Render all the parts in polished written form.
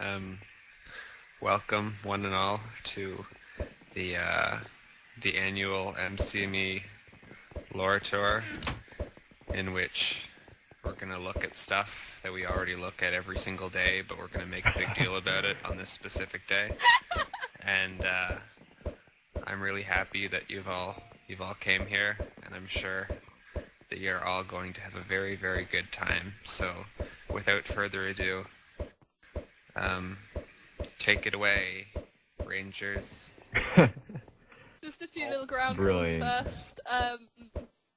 Um, Welcome, one and all, to the the annual MCME lore tour, in which we're gonna look at stuff that we already look at every single day, but we're gonna make a big deal about it on this specific day. And I'm really happy that you've all came here, and I'm sure that you're all going to have a very, very good time. So, without further ado, take it away, Rangers. Just a few little ground rules first.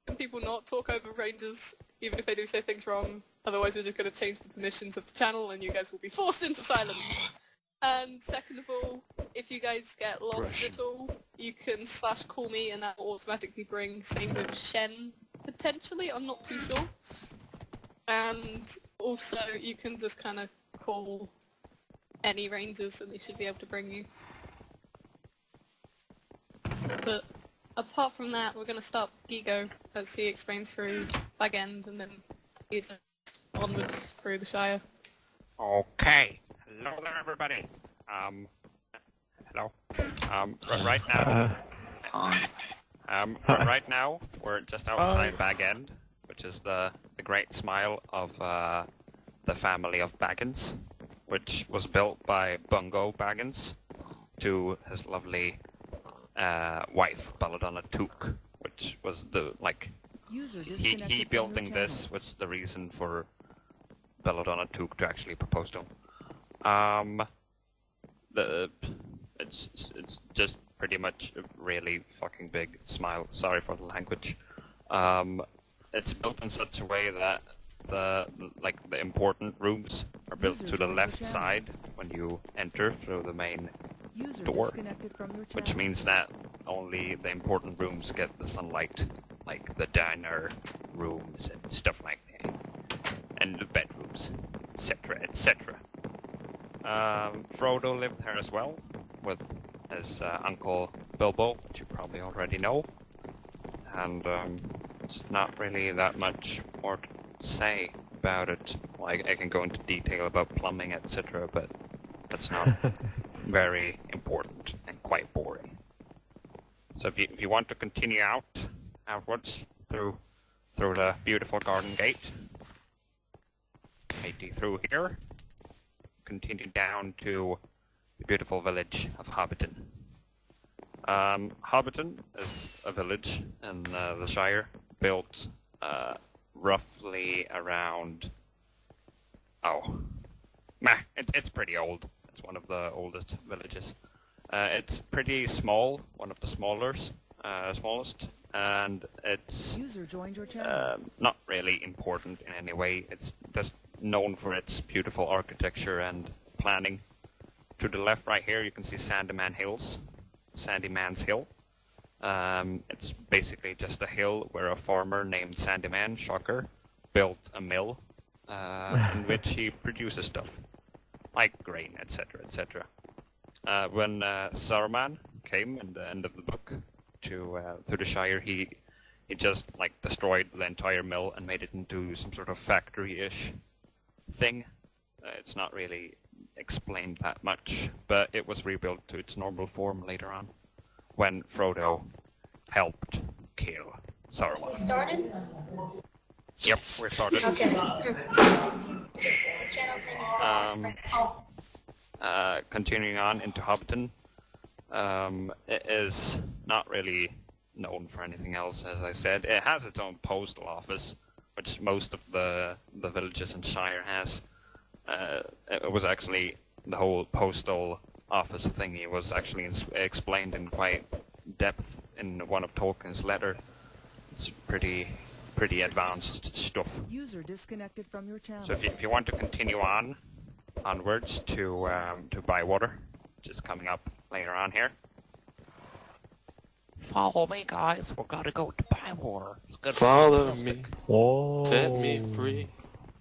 Can people not talk over Rangers, even if they do say things wrong? Otherwise we're just going to change the permissions of the channel and you guys will be forced into silence. And second of all, if you guys get lost at all, you can /call me and that will automatically bring, same with Shen, potentially, I'm not too sure. And also you can just kind of call any Rangers and they should be able to bring you. But apart from that, we're going to start with Gigo as he explains through Bag End and then he's onwards through the Shire. Okay. Hello there, everybody. Hello. Right now, right now, we're just outside Bag End, which is the great smile of the family of Baggins, which was built by Bungo Baggins to his lovely wife, Belladonna Took, which was the, he building this was the reason for Belladonna Took to actually propose to him. It's just pretty much a really fucking big smile. Sorry for the language. It's built in such a way that the important rooms are built to the left side when you enter through the main door, which means that only the important rooms get the sunlight, like the diner rooms and stuff like that, and the bedrooms, etc., etc. Frodo lived here as well, with his uncle Bilbo, which you probably already know, and it's not really that much more to say about it. Like, I can go into detail about plumbing, etc., but that's not very important and quite boring. So if you want to continue outwards through the beautiful garden gate, maybe through here, continue down to the beautiful village of Hobbiton. Hobbiton is a village in the Shire, built roughly around... it's pretty old. It's one of the oldest villages. It's pretty small, one of the smallest, and it's not really important in any way. It's just known for its beautiful architecture and planning. To the left right here you can see Sandyman's Hill. It's basically just a hill where a farmer named Sandyman, shocker, built a mill in which he produces stuff, like grain, etc., etc. When Saruman came in the end of the book to the Shire, he just destroyed the entire mill and made it into some sort of factory-ish thing. It's not really explained that much, but it was rebuilt to its normal form later on, when Frodo helped kill Saruman. We started? Yep, we're started. Okay. Continuing on into Hobbiton, it is not really known for anything else, as I said. It has its own postal office, which most of the villages in Shire has. It was actually, the whole postal office thingy was actually explained in quite depth in one of Tolkien's letter. It's pretty advanced stuff. User disconnected from your channel. So if you want to continue onwards to Bywater, which is coming up later on here. Follow me, guys. We're gonna go to Bywater. Follow me, set me free.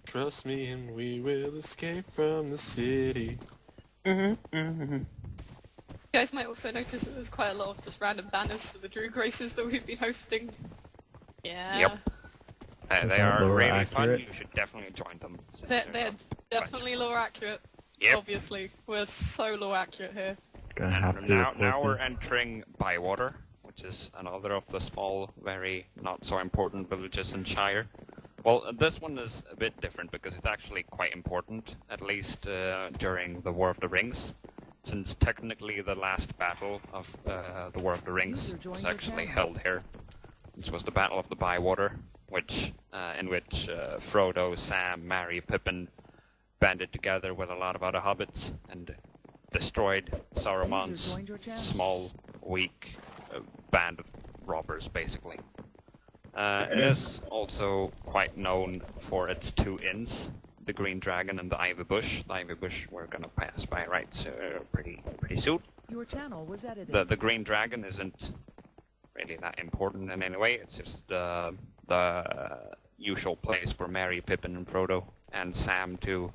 Trust me and we will escape from the city. You guys might also notice that there's quite a lot of just random banners for the Druid races that we've been hosting. Yeah. Yep. They are really fun. You should definitely join them. They're definitely lore accurate. Yep. Obviously, we're so low accurate here. Gonna have And to now we're this. entering Bywater, which is another of the small, very not so important villages in Shire. Well, this one is a bit different because it's actually quite important, at least during the War of the Rings, since technically the last battle of the War of the Rings was actually held here. This was the Battle of the Bywater, which in which Frodo, Sam, Merry, Pippin banded together with a lot of other hobbits and destroyed Saruman's small, weak band of robbers, basically. It is also quite known for its two inns, the Green Dragon and the Ivy Bush. The Ivy Bush we're gonna pass by pretty soon. Your channel was edited. The Green Dragon isn't really that important in any way. It's just the usual place for Merry, Pippin, and Frodo and Sam to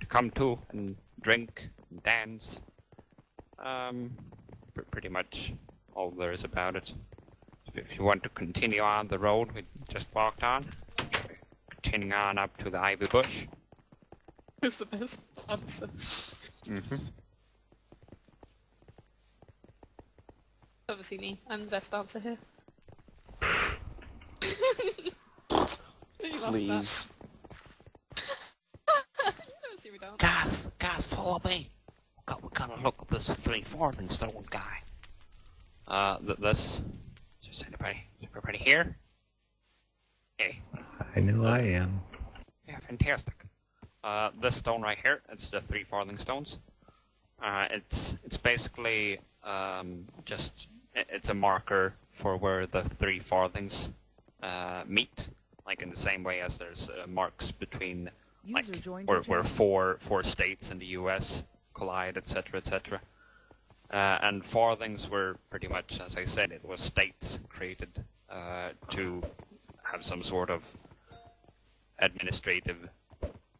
come to and drink and dance. Pretty much all there is about it. If you want to continue on the road we just walked on, continuing on up to the Ivy Bush. It's the best answer. Mm-hmm. Obviously me. I'm the best answer here. You laughed at Please. that. You never see me dance. Guys, follow me. We gotta look at this 3/4 stone guy. This... Is everybody here? Hey. I know I am. Yeah, fantastic. This stone right here, it's the 3 farthing stones. It's basically it's a marker for where the 3 farthings meet, like in the same way as there's marks between like where four states in the U.S. collide, etc., etc. And farthings were pretty much, as I said, it was states created to have some sort of administrative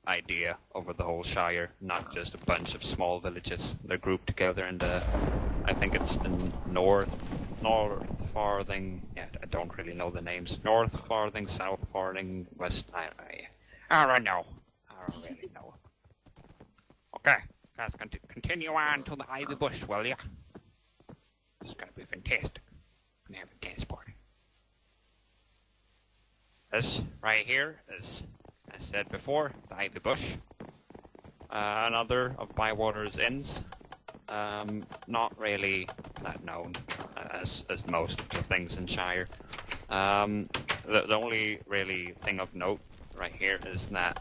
idea over the whole Shire, not just a bunch of small villages. They're grouped together in the, I think it's the North Farthing, yeah, I don't really know the names. North Farthing, South Farthing, West, I don't know. I don't really know. Okay, guys, continue on to the Ivy Bush, will ya? It's gonna be fantastic. Gonna have a dance party. This right here is, as said before, the Ivy Bush. Another of Bywater's inns. Not really that known as most of the things in Shire. The only really thing of note right here is that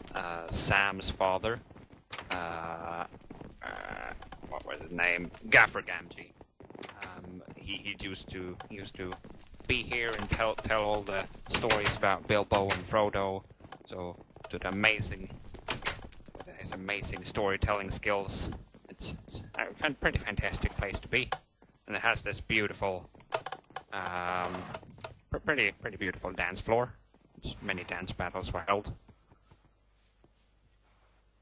Sam's father, what was his name? Gaffer Gamgee. He used to be here and tell all the stories about Bilbo and Frodo. So to his amazing storytelling skills, it's a pretty fantastic place to be, and it has this beautiful, pretty beautiful dance floor. Many dance battles were held.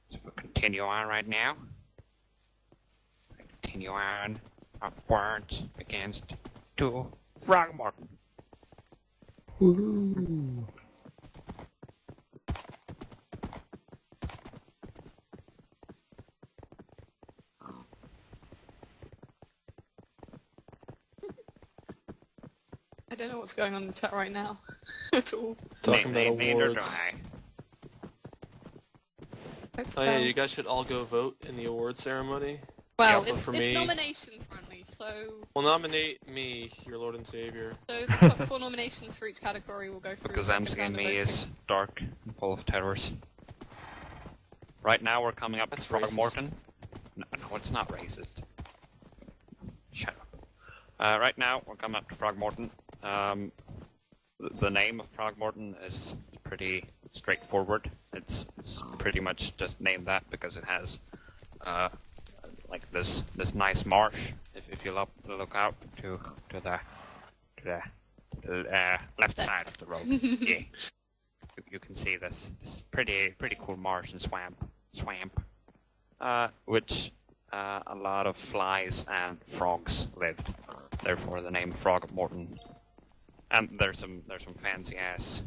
So we'll continue on right now. Continue on upwards against to Frogmorton. Woohoo! I don't know what's going on in the chat right now at all. Talking about Neither do awards. I. It's, Oh yeah, you guys should all go vote in the award ceremony. well, Yeah, it's for me- nominations currently, so Well, nominate me, your Lord and Savior. the top 4 nominations for each category will go through. Because the second round of MCME voting. is dark and full of terrors. Right now we're coming up That's to Frogmorton. No, it's not racist. Shut up. Right now we're coming up to Frogmorton. The name of Frogmorton is pretty straightforward. It's pretty much just named that because it has like this nice marsh. If you look out to the left side of the road, yeah, you can see this pretty cool marsh and swamp, which a lot of flies and frogs lived. Therefore, the name Frogmorton. And there's some fancy ass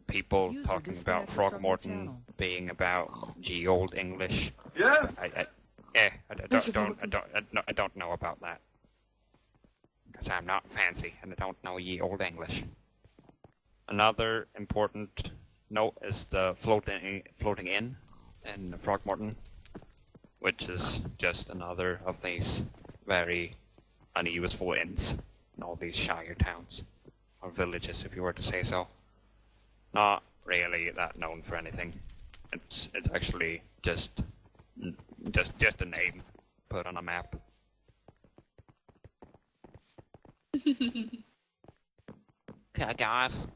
people talking about Frogmorton being about G Old English. Yeah. I don't know about that. Because I'm not fancy, and I don't know ye old English. Another important note is the floating inn in Throgmorton, which is just another of these very unuseful inns in all these shire towns, or villages if you were to say so. Not really that known for anything. It's actually just a name put on a map. Okay, guys.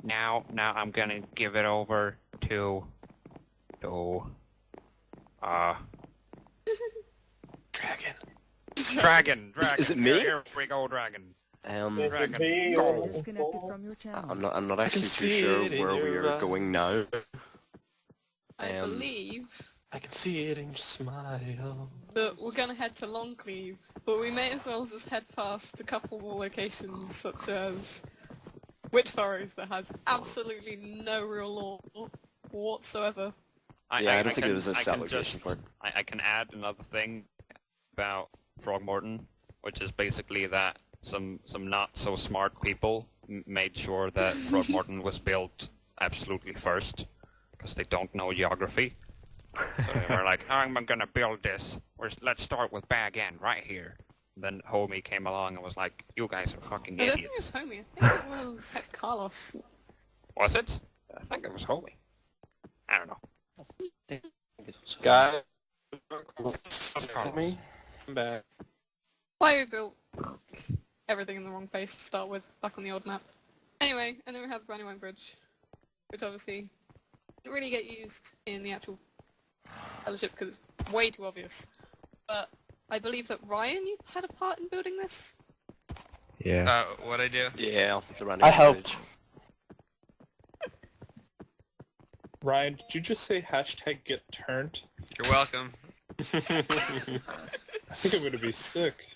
Now I'm gonna give it over to Dragon. Is it me? Here we go, Dragon. Dragon. User disconnected from your channel. I'm not actually too sure where we are going now. I believe I can see it in your smile. that we're gonna head to Longcleave, but we may as well just head past a couple more locations, such as Witchfurrows, that has absolutely no real law whatsoever. I don't think there was a set location for it. I can add another thing about Throgmorton, which is basically that some not so smart people made sure that Throgmorton was built absolutely first, because they don't know geography. So they were like, I'm gonna build this. Let's start with Bag End right here. Then Homie came along and was like, you guys are fucking I don't think it idiots. was Homie, I think it was Carlos. Was it? I think it was Homie. I don't know. Guys, me? I'm back. Why we built everything in the wrong place to start with, back on the old map. Anyway, and then we have the Brandywine Bridge, which obviously didn't really get used in the actual fellowship because it's way too obvious. But I believe that Ryan, you had a part in building this? Yeah. What'd I do? Yeah, the running I helped. Ryan, did you just say hashtag get turned? You're welcome. I think I'm gonna be sick.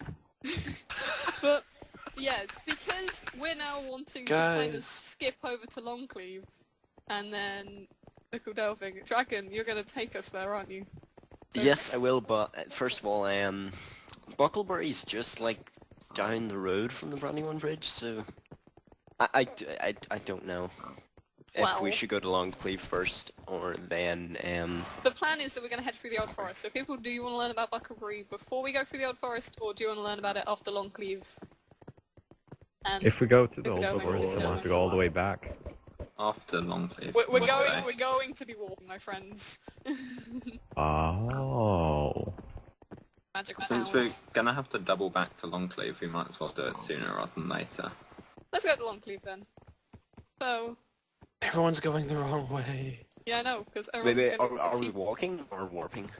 But, yeah, because we're now wanting to kind of Guys. skip over to Longcleave, and then Nickel Delving. Dragon, you're going to take us there, aren't you? Yes, I will, but first of all, Bucklebury's just like down the road from the Brandywine Bridge, so I don't know if we should go to Longcleave first or then The plan is that we're going to head through the Old Forest. So people, do you want to learn about Bucklebury before we go through the Old Forest, or do you want to learn about it after Longcleave? And If we go to the Nickel old Delving forest, will then we'll have to go go all the way back. After Longcleave. We're going to be walking, my friends. Oh. Magical Since powers. we're gonna have to double back to Longcleave, we might as well do it sooner rather than later. Let's go to Longcleave then. So, Everyone's going the wrong way. yeah, I know, because wait, everyone's going to are we walking or warping?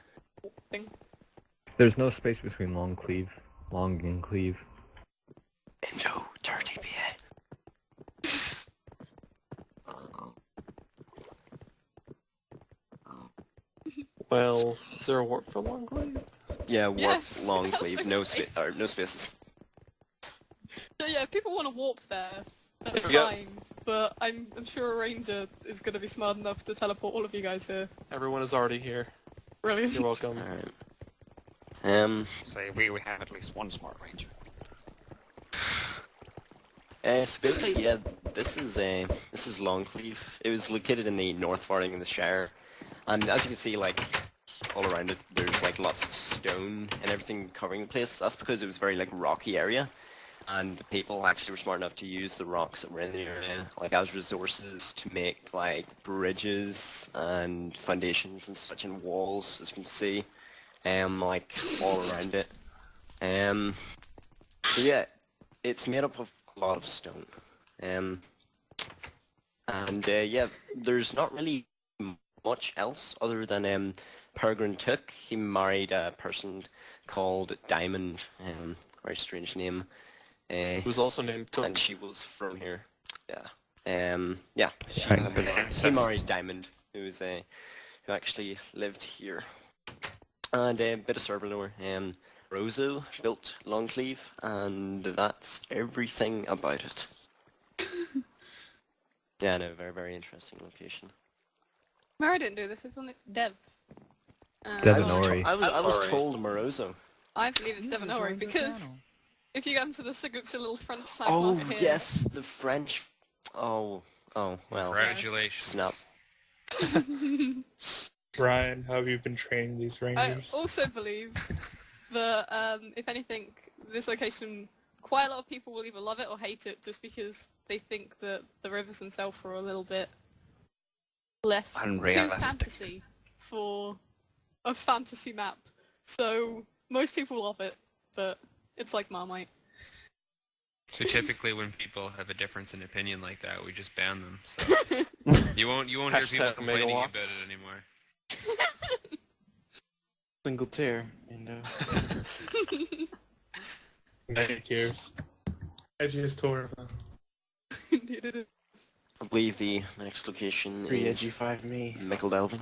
There's no space between Long and Cleave. Indo, dirty BA. Well, is there a warp for Longcleave? Yeah, warp Yes, Longcleave, no space. no spaces. So yeah, if people want to warp there, that's Here we go. fine. But I'm sure a ranger is going to be smart enough to teleport all of you guys here. Everyone is already here. Brilliant. You're welcome. Alright. So we have at least one smart ranger. So basically, yeah, this is Longcleave. It was located in the North Farthing of the Shire, and as you can see, like all around it, there's like lots of stone and everything covering the place. That's because it was a very like rocky area, and the people actually were smart enough to use the rocks that were in the area like as resources to make like bridges and foundations and such, and walls, as you can see, like all around it. So yeah, it's made up of a lot of stone. Yeah, there's not really much else other than Peregrine Took. He married a person called Diamond, very strange name. Who's also named Took. And she was from here. Yeah. Yeah. Nice. He married Diamond, who actually lived here. And a bit of server lore. Roso built Longcleave, and that's everything about it. Yeah, no, very, very interesting location. Mary didn't do this, it's on its dev. Devanori. I was told Moroso. I believe it's Devanori because if you go into the signature little French flag Oh market here... yes, the French. Oh well. Congratulations. Snap. Ryan, how have you been training these I rangers? also believe that, if anything, this location, quite a lot of people will either love it or hate it just because they think that the rivers themselves are a little bit less too Unrealistic. fantasy for a fantasy map. So most people love it, but it's like Marmite. So typically when people have a difference in opinion like that, we just ban them. So you won't hear people Hashtag complaining megawatts. about it anymore. Single tier, you know. Many tiers. Edgiest tour. Indeed it is. I believe the next location Free is edgy 5 me. Mickle Delving.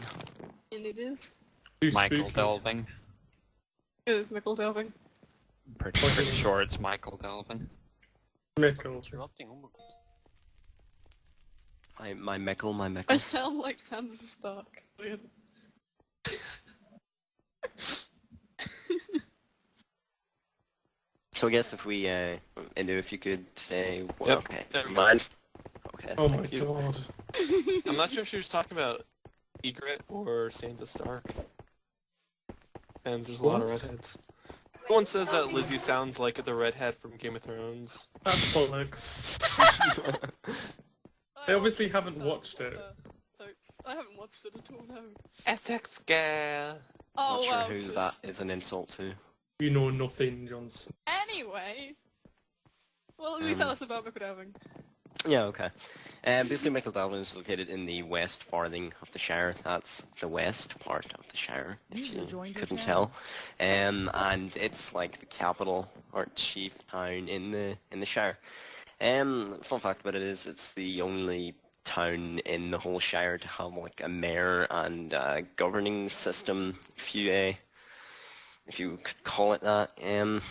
Indeed it is. Too Michael spooky. Delving. It is Mickle Delving. Pretty sure it's Michael Delving. Mickle. My Mickle. I sound like Sansa Stark. Brilliant. So I guess if we, Indo, if you could, well, Yep. okay, Never mind. Okay, Oh my thank you. god. I'm not sure if she was talking about Egret or Sansa Stark. And there's a lot of What? redheads. Everyone says that Lizzie sounds like the redhead from Game of Thrones. That's bollocks. I obviously haven't watched it. I haven't watched it at all, no. Essex girl. Oh, Not sure wow. who that is an insult to. You know nothing, Johnson. Anyway. Well, you tell us about Mickle Delving. Yeah, okay. Basically, Mickle Delving is located in the west farthing of the Shire. That's the west part of the Shire, if you couldn't tell. And it's like the capital or chief town in the Shire. Fun fact about it is, it's the only town in the whole Shire to have like a mayor and a governing system, if you could call it that. And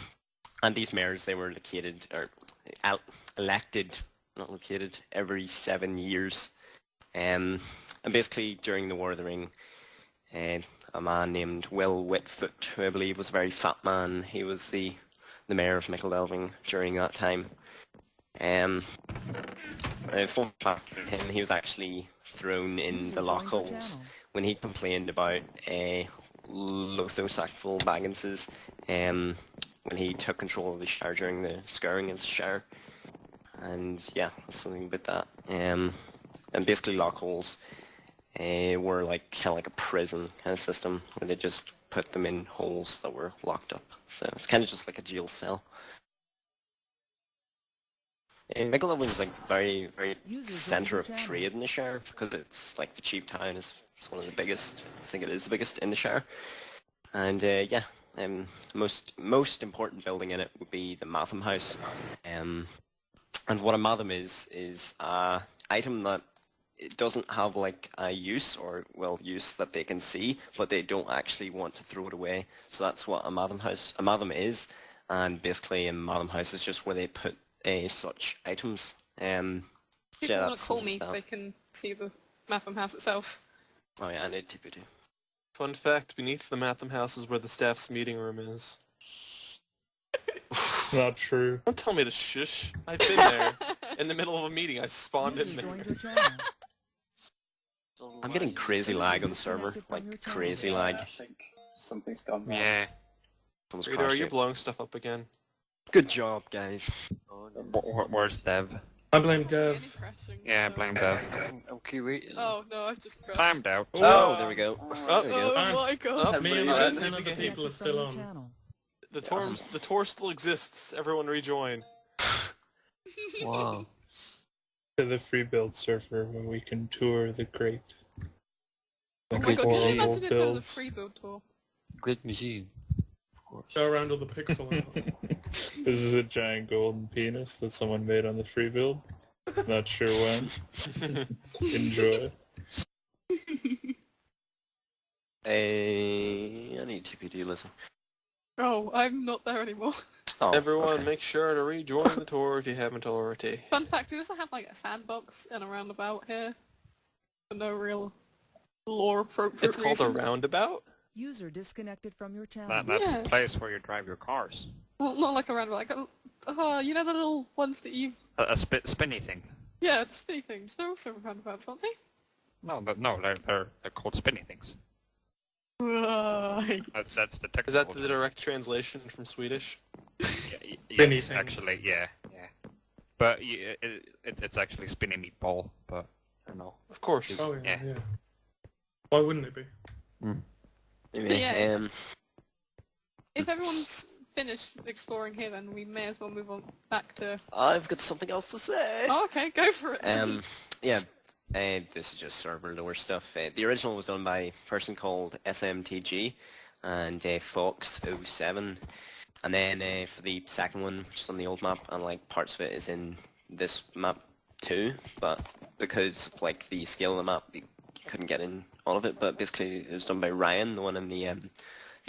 these mayors, they were located or elected. Not located, every 7 years. And basically during the War of the Ring, a man named Will Whitfoot, who I believe was a very fat man, he was the mayor of Mickle Delving during that time. Fun fact about him, he was actually thrown in the lock holes when he complained about Lothosacful Bagginses when he took control of the Shire during the scouring of the Shire. And yeah, something about that. And basically lock holes were like kind of like a prison kind of system where they just put them in holes that were locked up. So it's kind of just like a jail cell. Mickle Delving is like very, very centre of trade in the Shire because it's like the chief town is one of the biggest. I think it is the biggest in the Shire. And yeah, most important building in it would be the Matham House. And what a Matham is a item that it doesn't have like a use use that they can see, but they don't actually want to throw it away. So that's what a Matham is, and basically a Matham House is just where they put such items. People yeah, want to call me, they can see the Matham House itself. Oh yeah, I need TPD. Fun fact, beneath the Matham House is where the staff's meeting room is. It's not true. Don't tell me to shush. I've been there. In the middle of a meeting, I spawned in there. I'm getting crazy lag on the server, like crazy lag. I think something's gone wrong. Yeah. Someone's Rita, are crashed you it. blowing stuff up again? Good job, guys. Where's Dev? I blame Any Dev. crashing, Yeah, so- blame Dev. Okay, wait. Oh, no, I've just crashed. Timed out. Oh, there we go. Oh, There we go. Oh my god. Me and Everybody- 10 other people are still on. The tour still exists. Everyone rejoin. Wow. To the free build server where we can tour the great. Oh my god, can you horrible imagine if there was a builds. free build tour? Great museum. Of course. Go around all the pixel art. This is a giant golden penis that someone made on the free build. Not sure when. Enjoy. I need TPD, listen. Oh, I'm not there anymore. Oh, Everyone, okay. make sure to rejoin the tour if you haven't already. Fun fact, we also have like a sandbox and a roundabout here. For no real lore appropriate It's called a reason. roundabout? User disconnected from your channel. That's a place where you drive your cars. Well, not like a roundabout, like, you know the little ones that you... A spinny thing. Yeah, it's spinny things. They're also roundabouts, aren't they? No, they're called spinny things. Right. That's the technical. Is that the direct translation from Swedish? Yes, actually, yeah. But it's actually spinny meatball, but I don't know. Of course. Oh yeah. Why wouldn't it be? Anyway, Yeah. If everyone's finished exploring here, then we may as well move on back to... I've got something else to say. Oh, okay, go for it. Yeah, this is just server lore stuff. The original was done by a person called SMTG and Fox07. And then for the second one, which is on the old map, and like parts of it is in this map too, but because of like the scale of the map, you couldn't get in all of it. But basically, it was done by Ryan, the one in the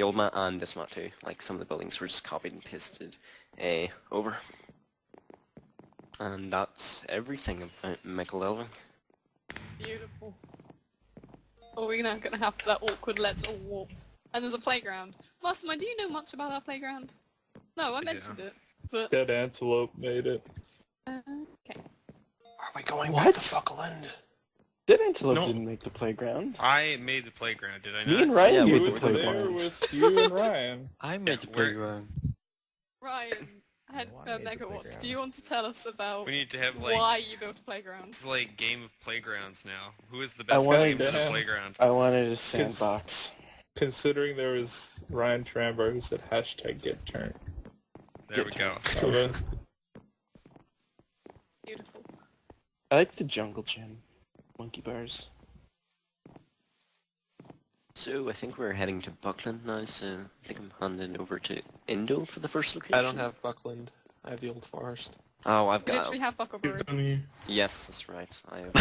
old map, and this map too. Like some of the buildings were just copied and pasted over. And that's everything about Michael Elving. Beautiful. Oh, we're now gonna have that awkward let's all walk. And there's a playground. Mastermind, do you know much about our playground? No, I mentioned it, but... Dead Antelope made it. Okay. Are we going back to Buckland? Dead Antelope No. didn't make the playground. I made the playground, did I not? Me and Ryan You made the was there playground. with you and Ryan. I made the playground. Ryan, head No, I made the Megawatts, playground. do you want to tell us about We need to have like... why you built a playground? It's like Game of Playgrounds now. Who is the I best wanted game for to- the playground? I wanted a sandbox. Considering there was Ryan Trambar who said hashtag get turned. There we go. Beautiful. I like the jungle gym. Monkey bars. So I think we're heading to Buckland now, so I think I'm handing over to Indo for the first location. I don't have Buckland. I have the Old Forest. Oh, I've We got... literally have Buckleberry. Give me. Yes, that's right. I have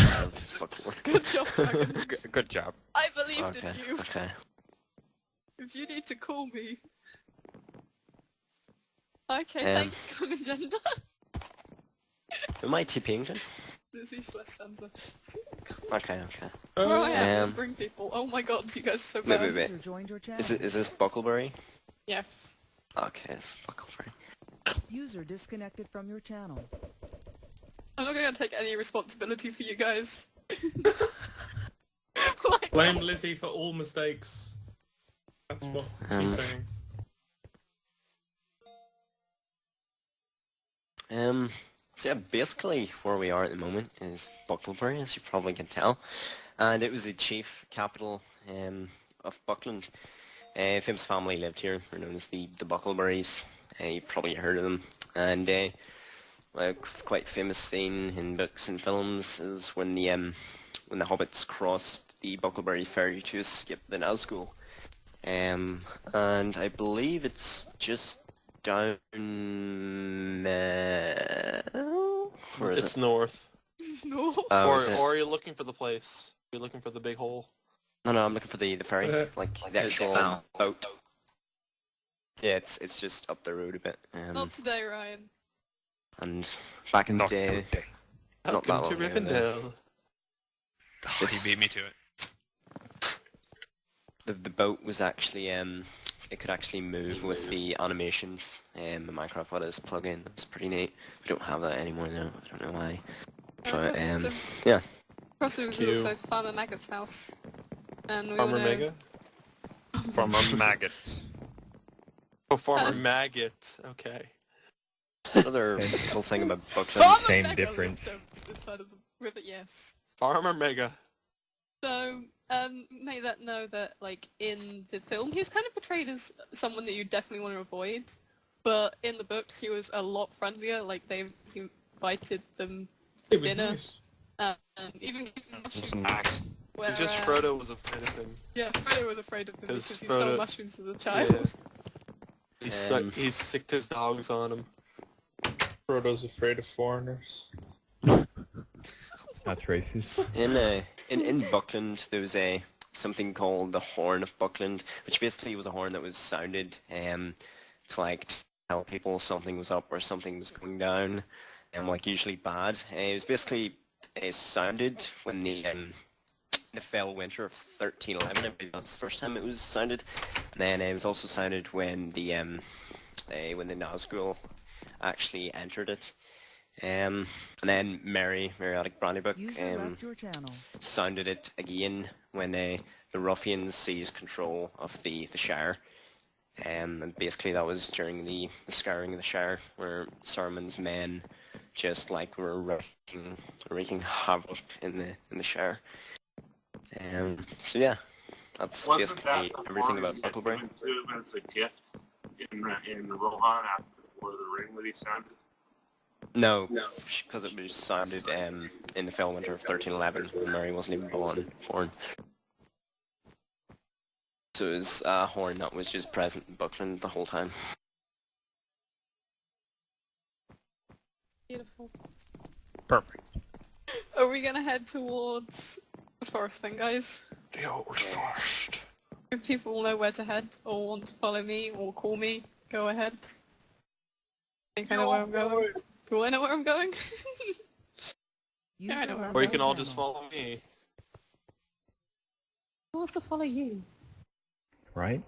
Buckland. Good job, Dragon. Good job. I believed Okay, in you. okay. If you need to call me. Okay, thanks, Common Gender. Am I TPing then? Dizzy/Sansa. Okay, okay. Where I am, Um, bring people. Oh my god, you guys are so Wait, bad. wait, wait. User joined your channel. Is this Buckleberry? Yes. Okay, it's Buckleberry. User disconnected from your channel. I'm not gonna take any responsibility for you guys. Like, Blame Lizzie for all mistakes. That's what she's saying. So yeah, basically where we are at the moment is Buckleberry, as you probably can tell. And it was the chief capital of Buckland. A famous family lived here, they're known as the Buckleberries. You've probably heard of them. And a quite famous scene in books and films is when the hobbits crossed the Buckleberry ferry to escape the Nazgul. And I believe it's just down where is It's it? north. no. Oh, Or is it? are you looking for the place? You're looking for the big hole. No, I'm looking for the ferry, like the actual south. boat. Yeah, it's just up the road a bit. Not today, Ryan. And back in the Not day, today. not Welcome that to long ago, Rivendell. Oh, This- he beat me to it. the boat was actually it could actually move with the animations. The Minecraft Odyssey plugin. It's pretty neat. We don't have that anymore though. I don't know why. But yeah. Cross was cute. also Farmer Maggot's house. And we Farmer all know... Mega? From a maggot. Oh, Farmer Maggot. Okay. Another cool thing about Buckland. Farmer Same Mega difference. lives over this side of the river, yes. Farmer Mega. So, may that know that, like, in the film, he was kind of portrayed as someone that you definitely want to avoid, but in the books he was a lot friendlier, like, he invited them to It was dinner, nice. even gave them mushrooms, Axe. where, Just Frodo was afraid of him. yeah, Frodo was afraid of him Because because he stole Frodo- mushrooms as a child. He sicked his dogs on him. Frodo's afraid of foreigners. That's racist. In Buckland, there was something called the Horn of Buckland, which basically was a horn that was sounded to like tell people something was up or something was going down, and like usually bad. It was basically sounded when the the fell winter of 1311. I believe that's the first time it was sounded. And then it was also sounded when the Nazgul actually entered it. And then Meriodic Brandybuck sounded it again when the ruffians seized control of the Shire. And basically that was during the scouring of the Shire, where Saruman's men just like were wreaking havoc in the Shire. So yeah, that's basically everything about Bucklebury. As a gift in Rohan after War of the Ring that he sounded. No, because it was sounded in the fell winter of 1311 when Mary wasn't even born. So it was a horn that was just present in Buckland the whole time. Beautiful. Perfect. Are we gonna head towards the forest then, guys? The old forest. If people know where to head, or want to follow me, or call me, go ahead. I think I know where I'm going. Do I know where I'm going? Yeah, I know where I'm Or you going. can all just follow me. Who wants to follow you? Right?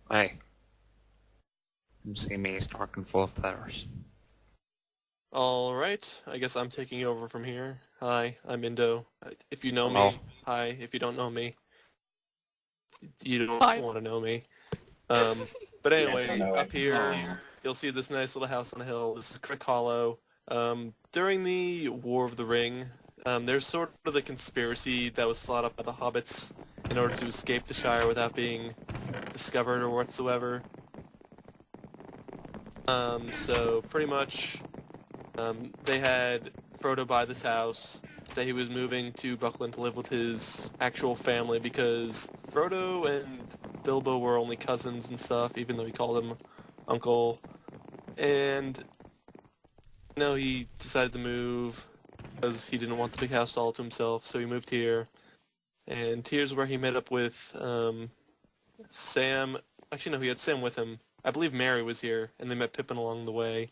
Hey. MCME is talking full of flowers. Alright, I guess I'm taking over from here. Hi, I'm Indo. If you know Hello. me, hi. If you don't know me, you don't Hi. want to know me. But anyway, up here, you'll see this nice little house on the hill. This is Crick Hollow. During the War of the Ring, there's sort of the conspiracy that was thought up by the hobbits in order to escape the Shire without being discovered or whatsoever. So pretty much, they had Frodo buy this house, that he was moving to Buckland to live with his actual family because Frodo and Bilbo were only cousins and stuff, even though he called him uncle. And he decided to move because he didn't want the big house all to himself, so he moved here. And here's where he met up with Sam. Actually, no, he had Sam with him. I believe Merry was here, and they met Pippin along the way.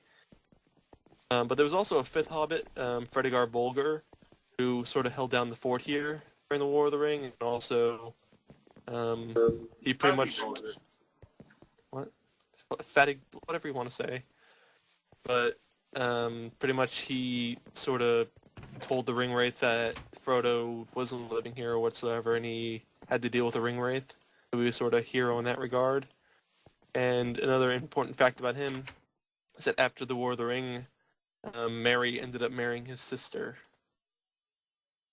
But there was also a fifth hobbit, Fredegar Bolger, who sort of held down the fort here during the War of the Ring, and also he pretty much... What? Fattig, whatever you want to say. But pretty much he sort of told the Ring Wraith that Frodo wasn't living here or whatsoever, and he had to deal with the Ring Wraith. So he was sort of a hero in that regard. And another important fact about him is that after the War of the Ring, Merry ended up marrying his sister.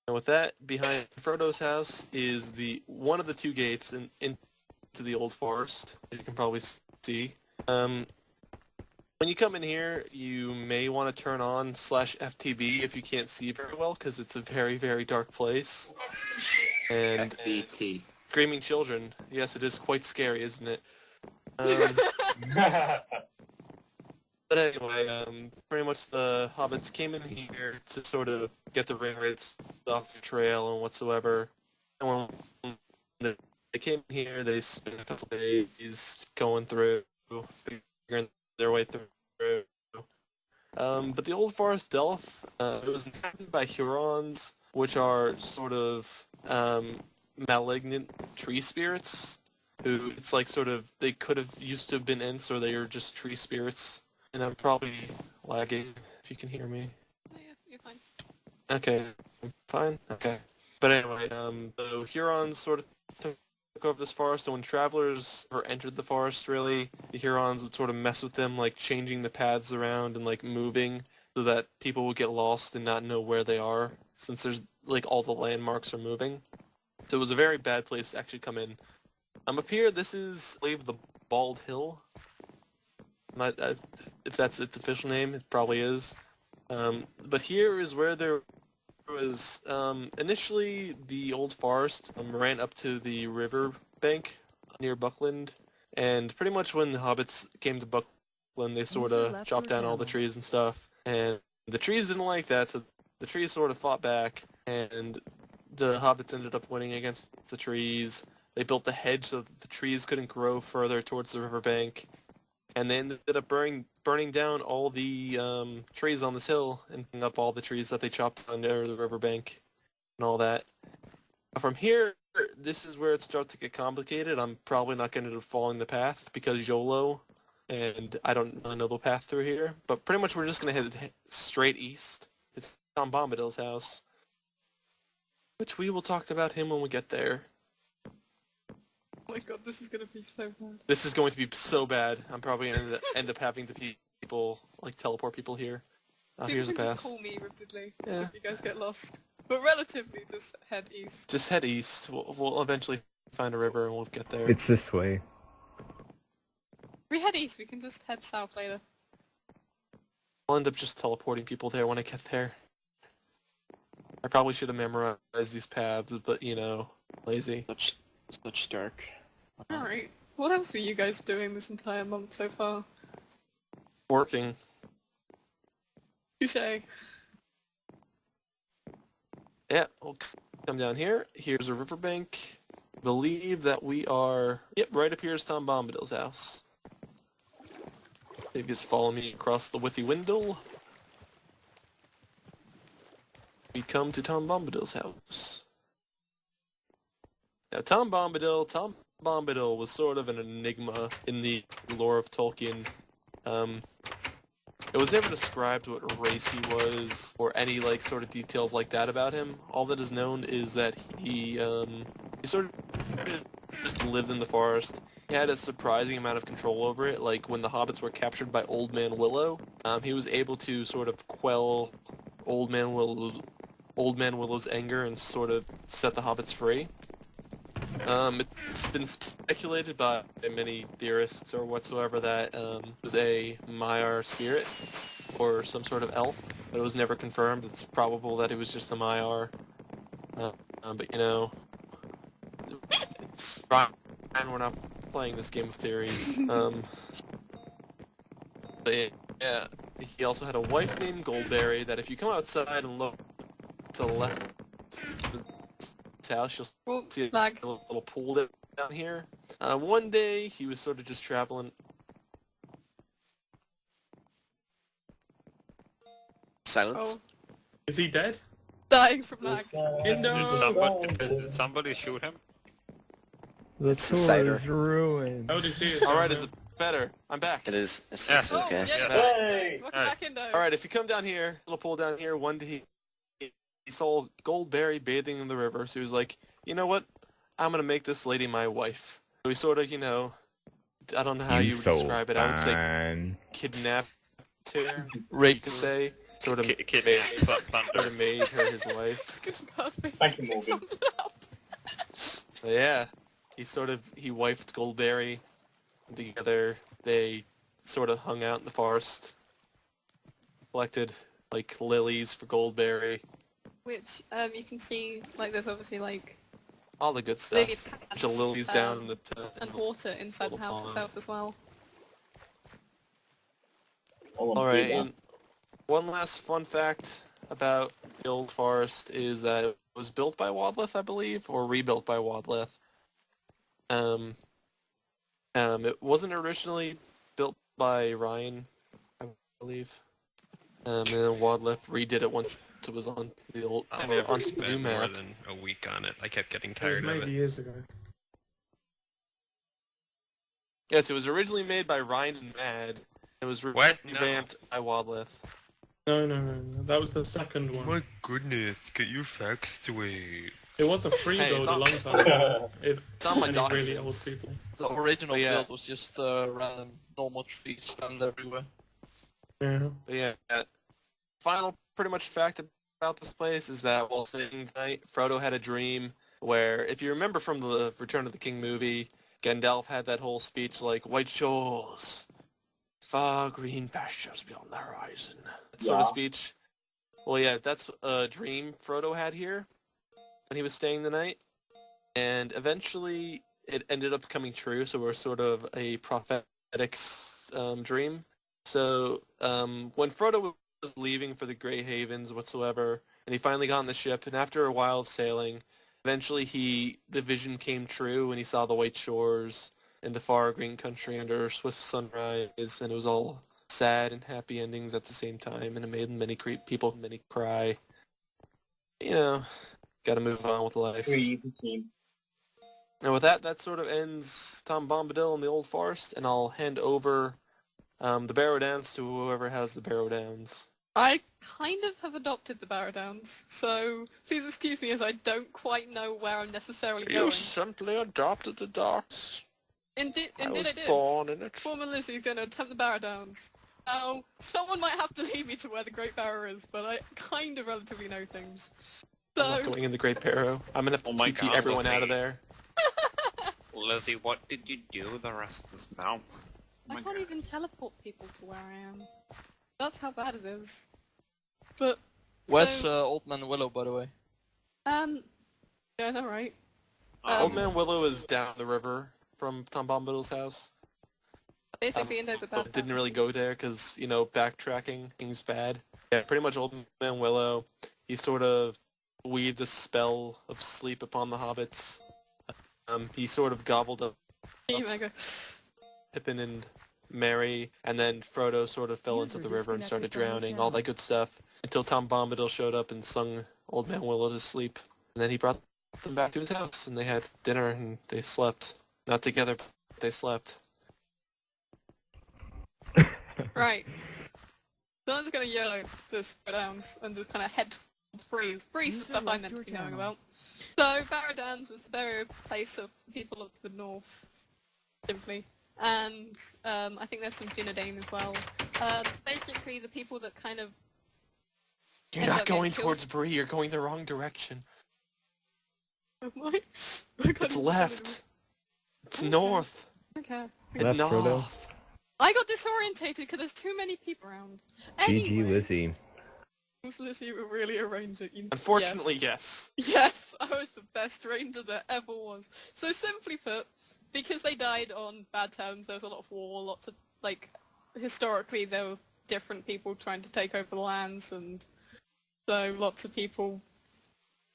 And with that, behind Frodo's house is one of the two gates into the Old Forest, as you can probably see. When you come in here, you may want to turn on /FTB if you can't see very well, because it's a very, very dark place. And FBT. Screaming children. Yes, it is quite scary, isn't it? But anyway, pretty much the hobbits came in here to sort of get the Ring Wraiths off the trail and whatsoever. And when they came here, they spent a couple days going through, figuring their way through. But the Old Forest Delph, it was inhabited by Hurons, which are sort of malignant tree spirits, who it's like sort of, they could have used to have been Ents, or they are just tree spirits. And I'm probably lagging, if you can hear me. Oh yeah, you're fine. Okay, I'm fine? Okay. But anyway, the Hurons sort of took over this forest, and when travelers ever entered the forest, really, the Hurons would sort of mess with them, like changing the paths around and like moving so that people would get lost and not know where they are, since there's like all the landmarks are moving. So it was a very bad place to actually come in. Up here, this is, I believe, the Bald Hill. If that's its official name, it probably is. But here is where there was initially the Old Forest ran up to the river bank near Buckland, and pretty much when the hobbits came to Buckland, they sort of chopped down all the trees and stuff, and the trees didn't like that, so the trees sort of fought back, and the hobbits ended up winning against the trees. They built the hedge so that the trees couldn't grow further towards the riverbank. And they ended up burning down all the trees on this hill and picking up all the trees that they chopped under the riverbank and all that. From here, this is where it starts to get complicated. I'm probably not going to end up following the path because YOLO, and I don't really know the path through here. But pretty much we're just going to head straight east. It's Tom Bombadil's house, which we will talk about him when we get there. Oh my god, this is gonna be so bad. This is going to be so bad. I'm probably going to end up having to people, like, teleport people here. Here's a People can path. just call me repeatedly Yeah. if you guys get lost. But relatively, just head east. Just head east. We'll eventually find a river and we'll get there. It's this way. If we head east, we can just head south later. I'll end up just teleporting people there when I get there. I probably should have memorized these paths, but, you know, lazy. Such dark. Alright. What else were you guys doing this entire month so far? Working. Touché. Yeah, we'll come down here. Here's a riverbank. Believe that we are... Yep, right up here is Tom Bombadil's house. They just follow me across the withy window. We come to Tom Bombadil's house. Now, Tom Bombadil was sort of an enigma in the lore of Tolkien. It was never described what race he was, or any, like, sort of details like that about him. All that is known is that he sort of just lived in the forest. He had a surprising amount of control over it, like when the hobbits were captured by Old Man Willow. He was able to sort of quell Old Man Willow's anger and sort of set the hobbits free. It's been speculated by many theorists or whatsoever that it was a Maiar spirit or some sort of elf, but it was never confirmed. It's probable that it was just a Maiar. But you know, Ryan, we're not playing this game of theories. But yeah, he also had a wife named Goldberry that if you come outside and look to the left of his house, you'll see a little pool down here. One day, he was sort of just traveling. Silence. Oh. Is he dead? Dying from lag. Did somebody shoot him? The tour is ruined. How did he? Alright, is it better? I'm back. It is. It's Oh, okay. yeah, Hey! welcome back in, though. Alright, if you come down here, little pool down here, one day he saw Goldberry bathing in the river, so he was like, you know what? I'm gonna make this lady my wife. So he sort of, you know, I don't know how you would describe it. I would say kidnapped her, you could say. Sort of made her his wife. Thank you, Morgan. But yeah, he wifed Goldberry together. They sort of hung out in the forest, collected like lilies for Goldberry. Which, you can see, like, there's obviously, like, All the good stuff. lily Bunch of lilies down in the and water inside the house itself as well. Alright, and one last fun fact about the old forest is that it was built by Wadleth, I believe, or rebuilt by Wadleth. It wasn't originally built by Ryan, I believe. And then Wadleth redid it once it was on the old onto the new spent more map. than a week on it. I kept getting It was tired of made it. years ago. Yes, it was originally made by Ryan and Mad. It was revamped by Wadleth. No. That was the second one. My goodness, get your facts straight. It was a free Hey, build it's a on- long time ago. If It's on my any really documents. old people. The original But yeah. build was just random normal trees found everywhere. Yeah. But yeah, final pretty much fact about this place is that while sitting tonight, Frodo had a dream where, if you remember from the Return of the King movie, Gandalf had that whole speech like, white shores, far green pastures beyond the horizon, that sort of speech. Well, yeah, that's a dream Frodo had here when he was staying the night, and eventually it ended up coming true, so we're sort of a prophetic dream. So when Frodo was leaving for the Grey Havens whatsoever, and he finally got on the ship, and after a while of sailing, eventually the vision came true, and he saw the white shores and the far green country under swift sunrise, and it was all sad and happy endings at the same time, and it made many people cry. You know, Gotta move on with life. team. And with that, that sort of ends Tom Bombadil in the Old Forest, and I'll hand over the Barrow Downs to whoever has the Barrow Downs. I kind of have adopted the Barrow Downs, so please excuse me as I don't quite know where I'm necessarily going. You simply adopted the docks. Indeed I I was did. born in it. Poor Melissa's going to attempt the Barrow Downs. Now, someone might have to lead me to where the Great Barrow is, but I kind of relatively know things. So... I'm not going in the Great Barrow. I'm gonna have to TP everyone out of there. Lizzie, what did you do the rest of this month? I can't even teleport people to where I am. That's how bad it is. But... Where's Old Man Willow, by the way? Yeah, no, right. Old Man Willow is down the river from Tom Bombadil's house. Basically, it knows about didn't really go there because, you know, backtracking, things bad. Yeah, pretty much Old Man Willow, he sort of weaved a spell of sleep upon the hobbits. He sort of gobbled up Pippin and Merry, and then Frodo sort of fell into the river and started drowning, all that good stuff, until Tom Bombadil showed up and sung Old Man Willow to sleep. And then he brought them back to his house, and they had dinner, and they slept. Not together, but they slept. Right. So I'm just gonna yell this Downs and just kind of head freeze. Freeze is stuff I meant to be knowing about. So Barrow Downs was the burial place of the people of the north, simply. And I think there's some Dunedain as well. Basically the people that kind of... You're not going towards Bree, you're going the wrong direction. Am I? It's left. It's north. Okay. Left, Frodo. I got disorientated because there's too many people around. GG Lizzie. Was Lizzie really a ranger? Unfortunately, yes. Yes, I was the best ranger there ever was. So simply put, because they died on bad terms, there was a lot of war, lots of, like, historically there were different people trying to take over the lands, and so lots of people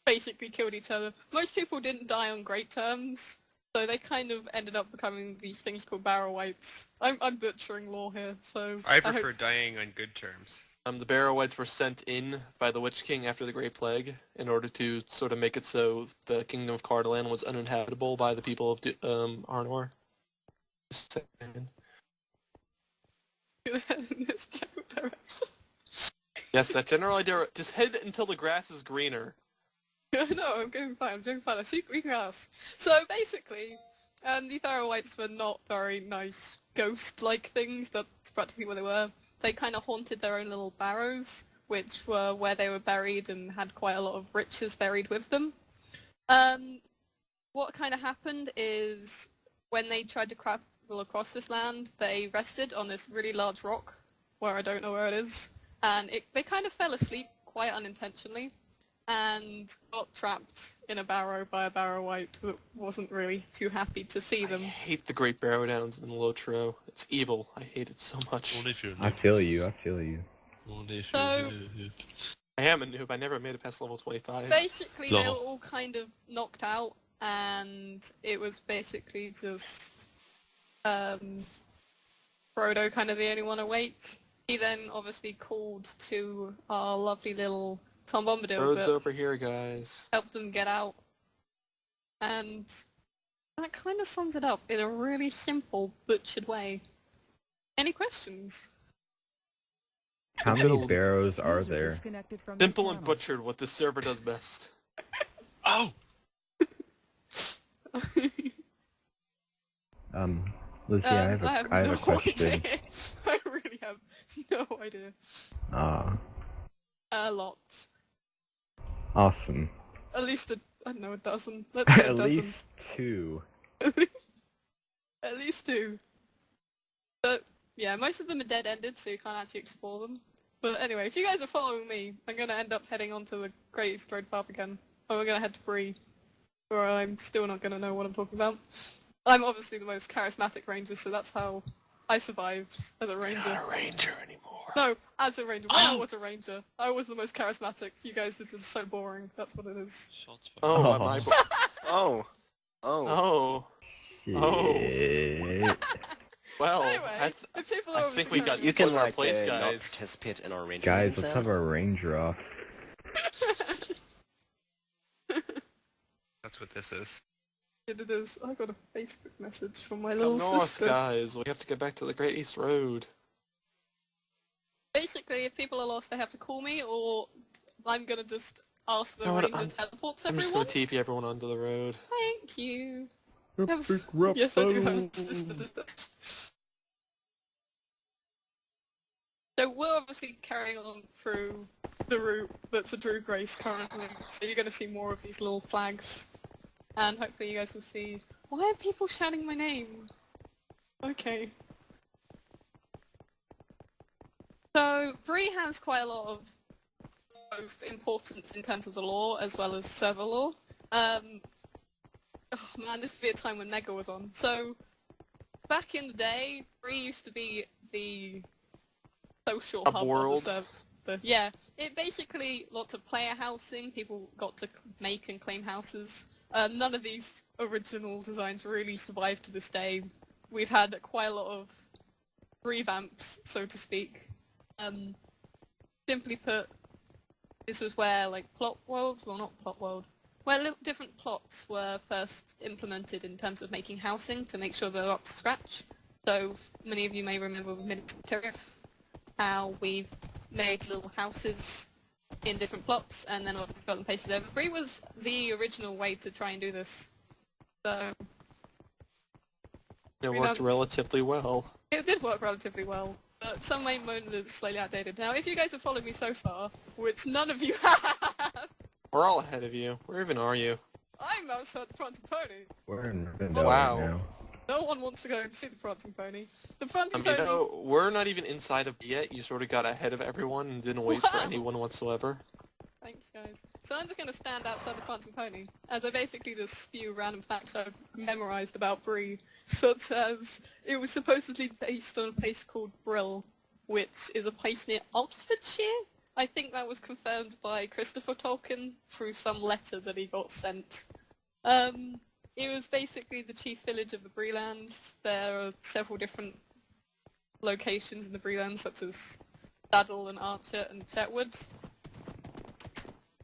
basically killed each other. Most people didn't die on great terms, so they kind of ended up becoming these things called Barrow Whites. I'm butchering lore here, so... I prefer dying on good terms. The Barrow Whites were sent in by the Witch King after the Great Plague in order to sort of make it so the Kingdom of Cardolan was uninhabitable by the people of Arnor. Just saying. Head in this general direction. Yes, that general idea. Just head until the grass is greener. No, I'm doing fine. I'm doing fine. I see green grass. So basically, the Barrow Whites were not very nice ghost-like things. That's practically what they were. They kind of haunted their own little barrows, which were where they were buried and had quite a lot of riches buried with them. What kind of happened is when they tried to travel across this land, they rested on this really large rock, where I don't know where it is, and they kind of fell asleep quite unintentionally, and got trapped in a barrow by a Barrow White that wasn't really too happy to see them. I hate the Great Barrow Downs in Lotro. It's evil. I hate it so much. I feel you, I feel you. So, I am a noob. I never made it past level 25. basically, they were all kind of knocked out, and it was basically just Frodo kind of the only one awake. He then obviously called to our lovely little Tom Bombadil, Road's over here, guys. helped them get out. And that kind of sums it up in a really simple, butchered way. Any questions? How many barrows are there? Simple and butchered, what this server does best. Oh! Lizzie, I have a question. Idea. I really have no idea. A lot. Awesome. At least I don't know, a dozen. Let's say a At dozen. least 2. At least 2. But yeah, most of them are dead-ended, so you can't actually explore them. But anyway, if you guys are following me, I'm going to end up heading onto the Great East Road path again. Or we're going to head to Bree, where I'm still not going to know what I'm talking about. I'm obviously the most charismatic ranger, so that's how I survived as a ranger. You're not a ranger anymore. No, as a ranger. When I was a ranger, I was the most charismatic. You guys are just so boring. That's what it is. Oh, am I Oh. Shit. Well, Anyway, if people I are think we got You can our like place, not guys. participate in our ranger Guys, game let's sound. have our ranger off. what this is. It is. I got a Facebook message from my Come little north, sister. guys. We have to get back to the Great East Road. Basically, if people are lost, they have to call me, or I'm gonna just ask the You know what, ranger teleports I'm just everyone. gonna TP everyone onto the road. Thank you. Epic Yes, I do have a rap sister. So we're obviously carrying on through the route that's a Drew Grace currently, so you're going to see more of these little flags, and hopefully you guys will see... Why are people shouting my name? Okay. So, Bree has quite a lot of both importance in terms of the lore as well as server lore. Oh man, this would be a time when Mega was on. So, back in the day, Bree used to be the social hub of the server. Yeah, it basically lots of player housing. People got to make and claim houses. None of these original designs really survived to this day. We've had quite a lot of revamps, so to speak. Simply put, this was where like plot world, well not plot world, where different plots were first implemented in terms of making housing to make sure they're up to scratch. So many of you may remember with Military how we've made little houses in different plots and then got them pasted over. Bree was the original way to try and do this. So it worked relatively well. It did work relatively well, but some may moan that it's slightly outdated. Now, if you guys have followed me so far, which none of you have... We're all ahead of you. Where even are you? I'm outside the Prancing Pony. We're in Rivendell Wow. now. No one wants to go and see the Prancing Pony. The Prancing You Pony... know, we're not even inside of yet. You sort of got ahead of everyone and didn't wait for anyone whatsoever. Thanks, guys. So I'm just going to stand outside the Prancing Pony, as I basically just spew random facts I've memorised about Bree, such as it was supposedly based on a place called Brill, which is a place near Oxfordshire. I think that was confirmed by Christopher Tolkien through some letter that he got sent. It was basically the chief village of the Breelands. There are several different locations in the Breelands, such as Saddle and Archer and Chetwood.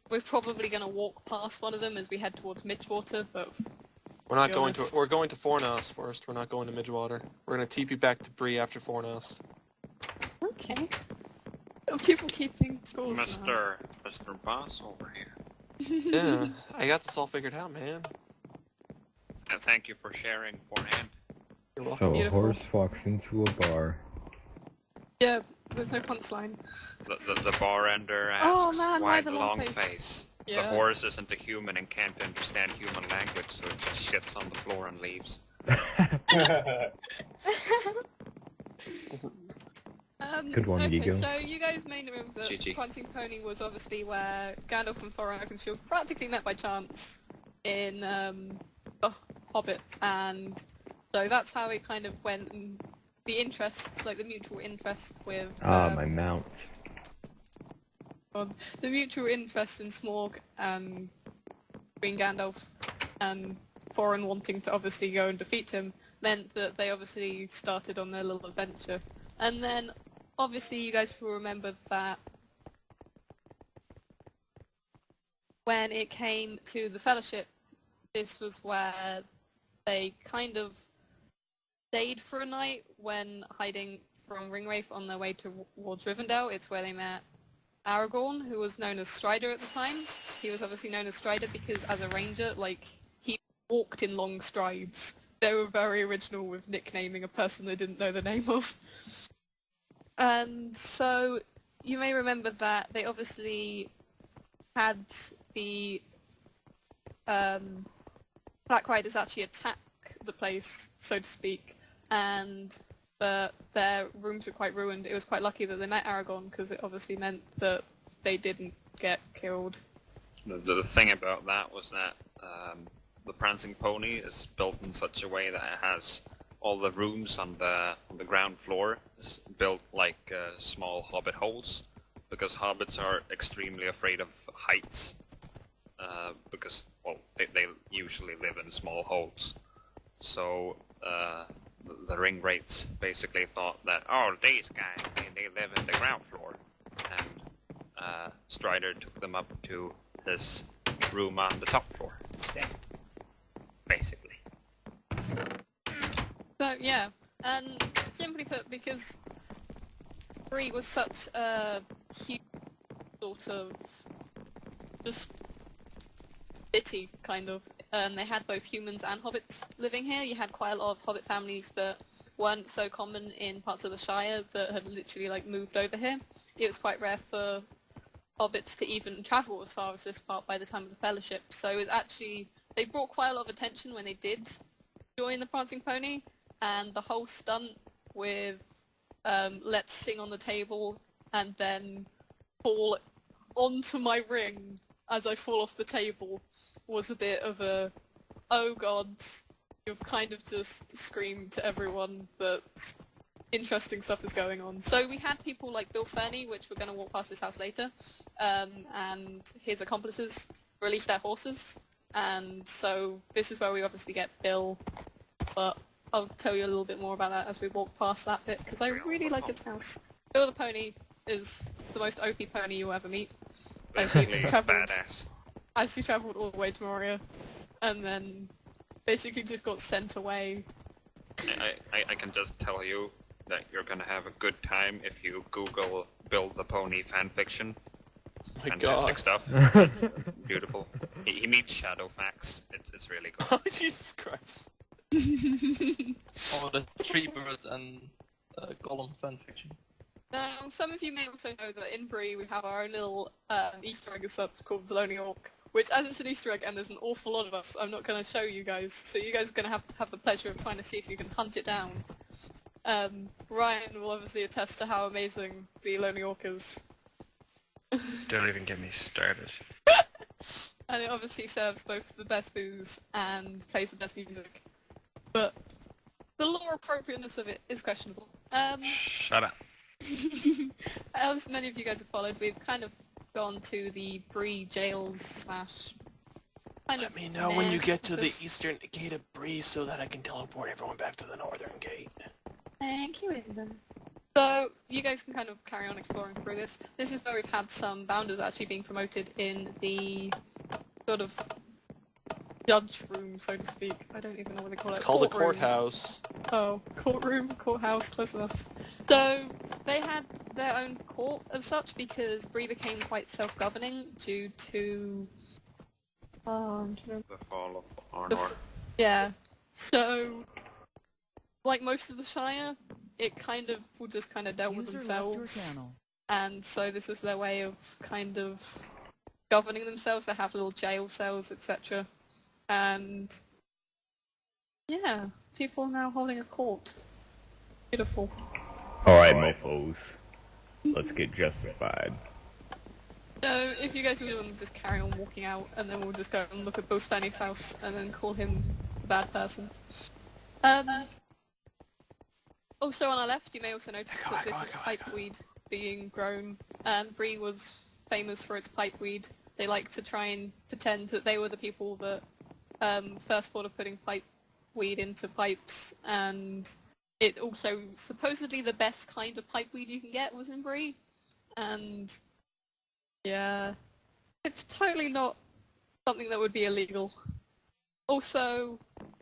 We're probably going to walk past one of them as we head towards Midgewater, but... We're not going to... We're going to Fornos first. We're not going to Midgewater. We're going to TP back to Bree after Fornos. Okay. Are people keeping scores Mr. Boss over here. Yeah, I got this all figured out, man. And thank you for sharing beforehand. So a horse walks into a bar. Yeah, there's no punchline. The bartender asks, oh, man, why the long face? face? Yeah. The horse isn't a human and can't understand human language, so it just shits on the floor and leaves. Good one, okay, Gigo. so you guys may remember that GG. Prancing Pony was obviously where Gandalf and Thorin Oakenshield practically met by chance in Hobbit, and so that's how it kind of went, and the interest, like the mutual interest with... my mount. The mutual interest in Smaug and between Gandalf and Thorin wanting to obviously go and defeat him meant that they obviously started on their little adventure. And then, obviously, you guys will remember that when it came to the Fellowship, this was where they kind of stayed for a night when hiding from Ringwraith on their way towards Rivendell. It's where they met Aragorn, who was known as Strider at the time. He was obviously known as Strider because as a ranger, like, he walked in long strides. They were very original with nicknaming a person they didn't know the name of. And so, you may remember that they obviously had the Black Riders actually attack the place, so to speak, and their rooms were quite ruined. It was quite lucky that they met Aragorn, because it obviously meant that they didn't get killed. The thing about that was that the Prancing Pony is built in such a way that it has all the rooms on the ground floor is built like small hobbit holes, because hobbits are extremely afraid of heights, because, well, they usually live in small holes. So the Ringwraiths basically thought that, oh, these guys, they live in the ground floor, and Strider took them up to his room on the top floor instead. yeah, and simply put, because Bree was such a huge sort of just city, kind of. They had both humans and hobbits living here. You had quite a lot of hobbit families that weren't so common in parts of the Shire that had literally like moved over here. It was quite rare for hobbits to even travel as far as this part by the time of the Fellowship. So it was actually, they brought quite a lot of attention when they did join the Prancing Pony, and the whole stunt with let's sing on the table and then fall onto my ring as I fall off the table was a bit of a, oh god, you've kind of just screamed to everyone that interesting stuff is going on. So we had people like Bill Fernie, which we're going to walk past this house later, and his accomplices release their horses, and so this is where we obviously get Bill, but I'll tell you a little bit more about that as we walk past that bit, because I really like its house. Bill the pony is the most OP pony you'll ever meet. Basically, badass. As he travelled all the way to Moria, and then basically just got sent away. I can just tell you that you're gonna have a good time if you Google Bill the Pony fanfiction. My Fantastic god. stuff. Beautiful. He meets Shadowfax. It's really good. Oh, Jesus Christ. Or the Tree Bird and Gollum fanfiction. Now, some of you may also know that in Bree we have our own little Easter egg as such called the Lonely Orc, which, as it's an Easter egg and there's an awful lot of us, I'm not going to show you guys, so you guys are going to have the pleasure of trying to see if you can hunt it down. Ryan will obviously attest to how amazing the Lonely Orc is. Don't even get me started. And it obviously serves both the best booze and plays the best music. But the lore appropriateness of it is questionable. Shut up. As many of you guys have followed, we've kind of gone to the Bree jails / Let me know when you get to the eastern gate of Bree so that I can teleport everyone back to the northern gate. Thank you, Inda. So, you guys can kind of carry on exploring through this. This is where we've had some bounders actually being promoted in the sort of judge room, so to speak. I don't even know what they call it. It's called the Courtroom. courthouse. Oh, courtroom, courthouse, close enough. So, they had their own court as such because Bree became quite self-governing due to... The fall of Arnor. Yeah. So, like most of the Shire, it kind of will just kind of dealt with themselves. And so this is their way of kind of governing themselves. They have little jail cells, etc. And yeah, people are now holding a court. Beautiful. Alright, mofos. Let's get justified. So if you guys really want to just carry on walking out, and then we'll just go and look at Bill Stanley's house, and then call him a bad person. Also on our left, you may also notice that this is pipeweed being grown, and Bree was famous for its pipeweed. They like to try and pretend that they were the people that first thought of putting pipeweed into pipes, and it also supposedly the best kind of pipeweed you can get was in Bree, and yeah, it's totally not something that would be illegal. Also,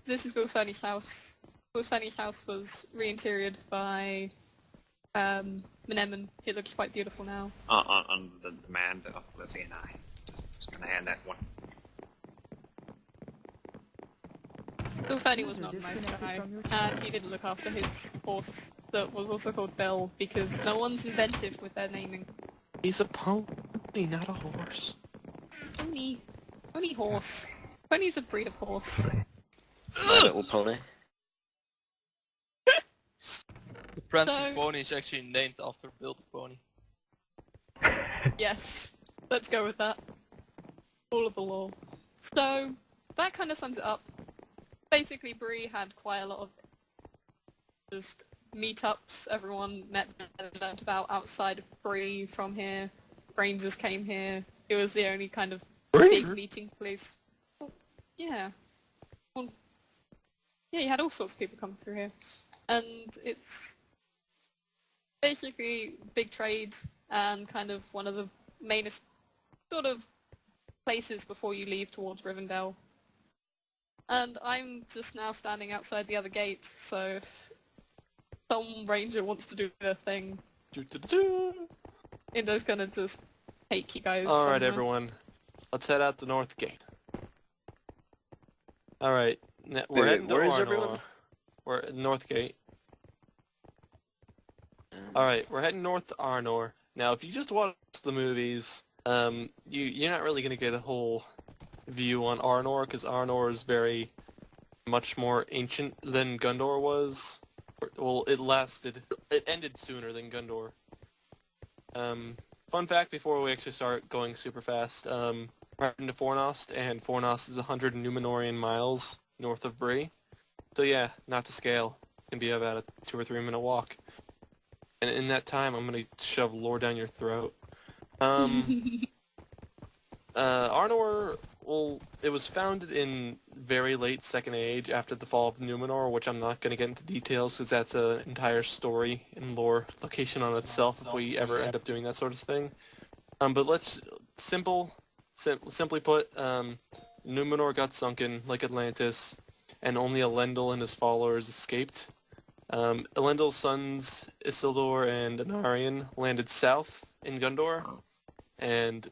this is Bill Fernie's house. Bill Fernie's house was re-interioured by Menemen. It looks quite beautiful now. On the demand of Lizzie and I. Just gonna hand that one. Bill Fernie was not a nice guy, and he didn't look after his horse that was also called Bill, because no one's inventive with their naming. He's a pony, not a horse. Pony. Pony horse. Pony's a breed of horse. My Little Pony. The Prancing Pony is actually named after Bill the Pony. Yes, let's go with that. All of the lore. So, that kind of sums it up. Basically, Bree had quite a lot of just meetups. Everyone met and learned about outside of Bree from here. Rangers came here. It was the only kind of big meeting place. Yeah. Well, yeah, you had all sorts of people coming through here. And it's basically big trade and kind of one of the mainest sort of places before you leave towards Rivendell. And I'm just now standing outside the other gate, so if some ranger wants to do their thing, Indo's gonna just take you guys Alright, somewhere. everyone. Let's head out the north gate. Alright, we're heading to where is Arnor. everyone? We're at north gate. Alright, we're heading north to Arnor. Now, if you just watch the movies, you're not really gonna get a whole view on Arnor, because Arnor is very much more ancient than Gondor was. Well, it ended sooner than Gondor. Fun fact before we actually start going super fast, we're heading to Fornost, and Fornost is 100 Numenorian miles north of Bree. So yeah, not to scale. It can be about a 2 or 3 minute walk. And in that time, I'm gonna shove lore down your throat. Arnor, well, it was founded in very late Second Age after the fall of Numenor, which I'm not going to get into details because that's an entire story and lore location on itself if we ever end up doing that sort of thing. But let's simply put, Numenor got sunken like Atlantis, and only Elendil and his followers escaped. Elendil's sons Isildur and Anarion landed south in Gondor, and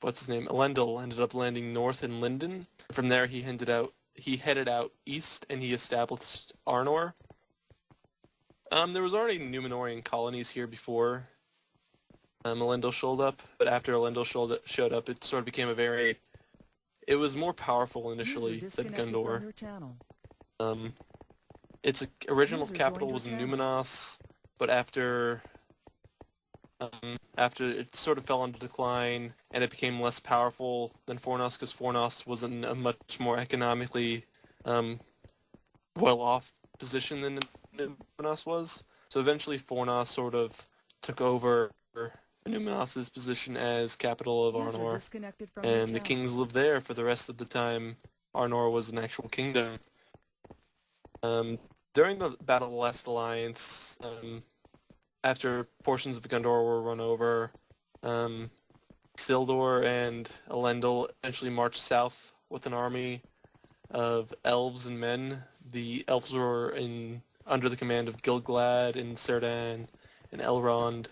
what's his name? Elendil ended up landing north in Lindon. From there, he headed out east, and he established Arnor. There was already Numenorian colonies here before Elendil showed up, but after Elendil showed up, it sort of became it was more powerful initially than Gondor. Its original capital was Numenos, but after it sort of fell into decline and it became less powerful than Fornost, because Fornost was in a much more economically well-off position than Numenos was. So eventually Fornost sort of took over Numenos' position as capital of Arnor, and the kings lived there for the rest of the time Arnor was an actual kingdom. During the Battle of the Last Alliance, after portions of Gondor were run over, Isildur and Elendil eventually marched south with an army of elves and men. The elves were under the command of Gil-galad and Círdan and Elrond,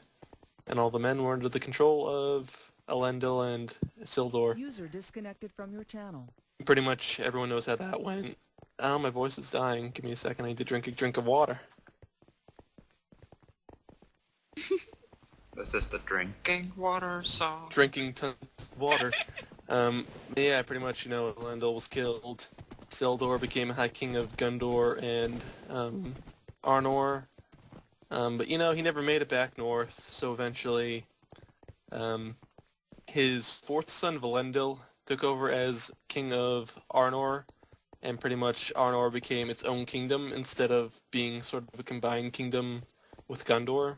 and all the men were under the control of Elendil and Isildur. User disconnected from your channel. Pretty much everyone knows how that went. Oh, my voice is dying. Give me a second. I need to drink a drink of water. Is this the drinking water song? Drinking tons of water. Yeah, pretty much, Elendil was killed. Isildur became High King of Gondor and Arnor. But, he never made it back north, so eventually his fourth son, Valendil, took over as King of Arnor, and pretty much Arnor became its own kingdom instead of being sort of a combined kingdom with Gondor.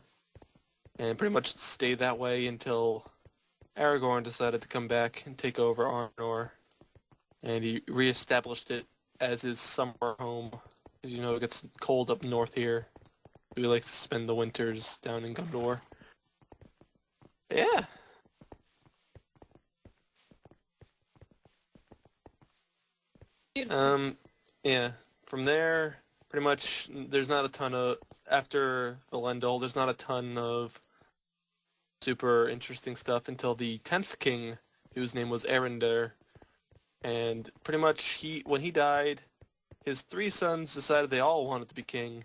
And pretty much stayed that way until Aragorn decided to come back and take over Arnor. And he reestablished it as his summer home. Because, it gets cold up north here. So he likes to spend the winters down in Gondor. Yeah. Yeah. From there, pretty much, there's not a ton of... After Elendil, there's not a ton of super interesting stuff until the 10th king, whose name was Eärendil. And pretty much, when he died, his 3 sons decided they all wanted to be king.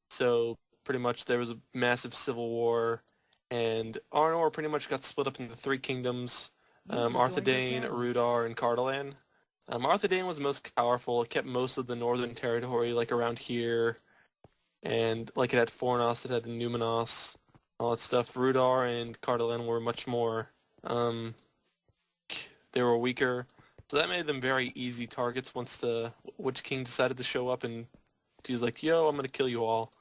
So, pretty much, there was a massive civil war, and Arnor pretty much got split up into 3 kingdoms, Arthedain, Rudar, and Cardolan. Arthedain was most powerful. It kept most of the northern territory, like around here, and like it had Fornost, it had Numenos, all that stuff. Rudar and Cardolan were much more, they were weaker, so that made them very easy targets once the Witch King decided to show up, and he was like, yo, I'm gonna kill you all.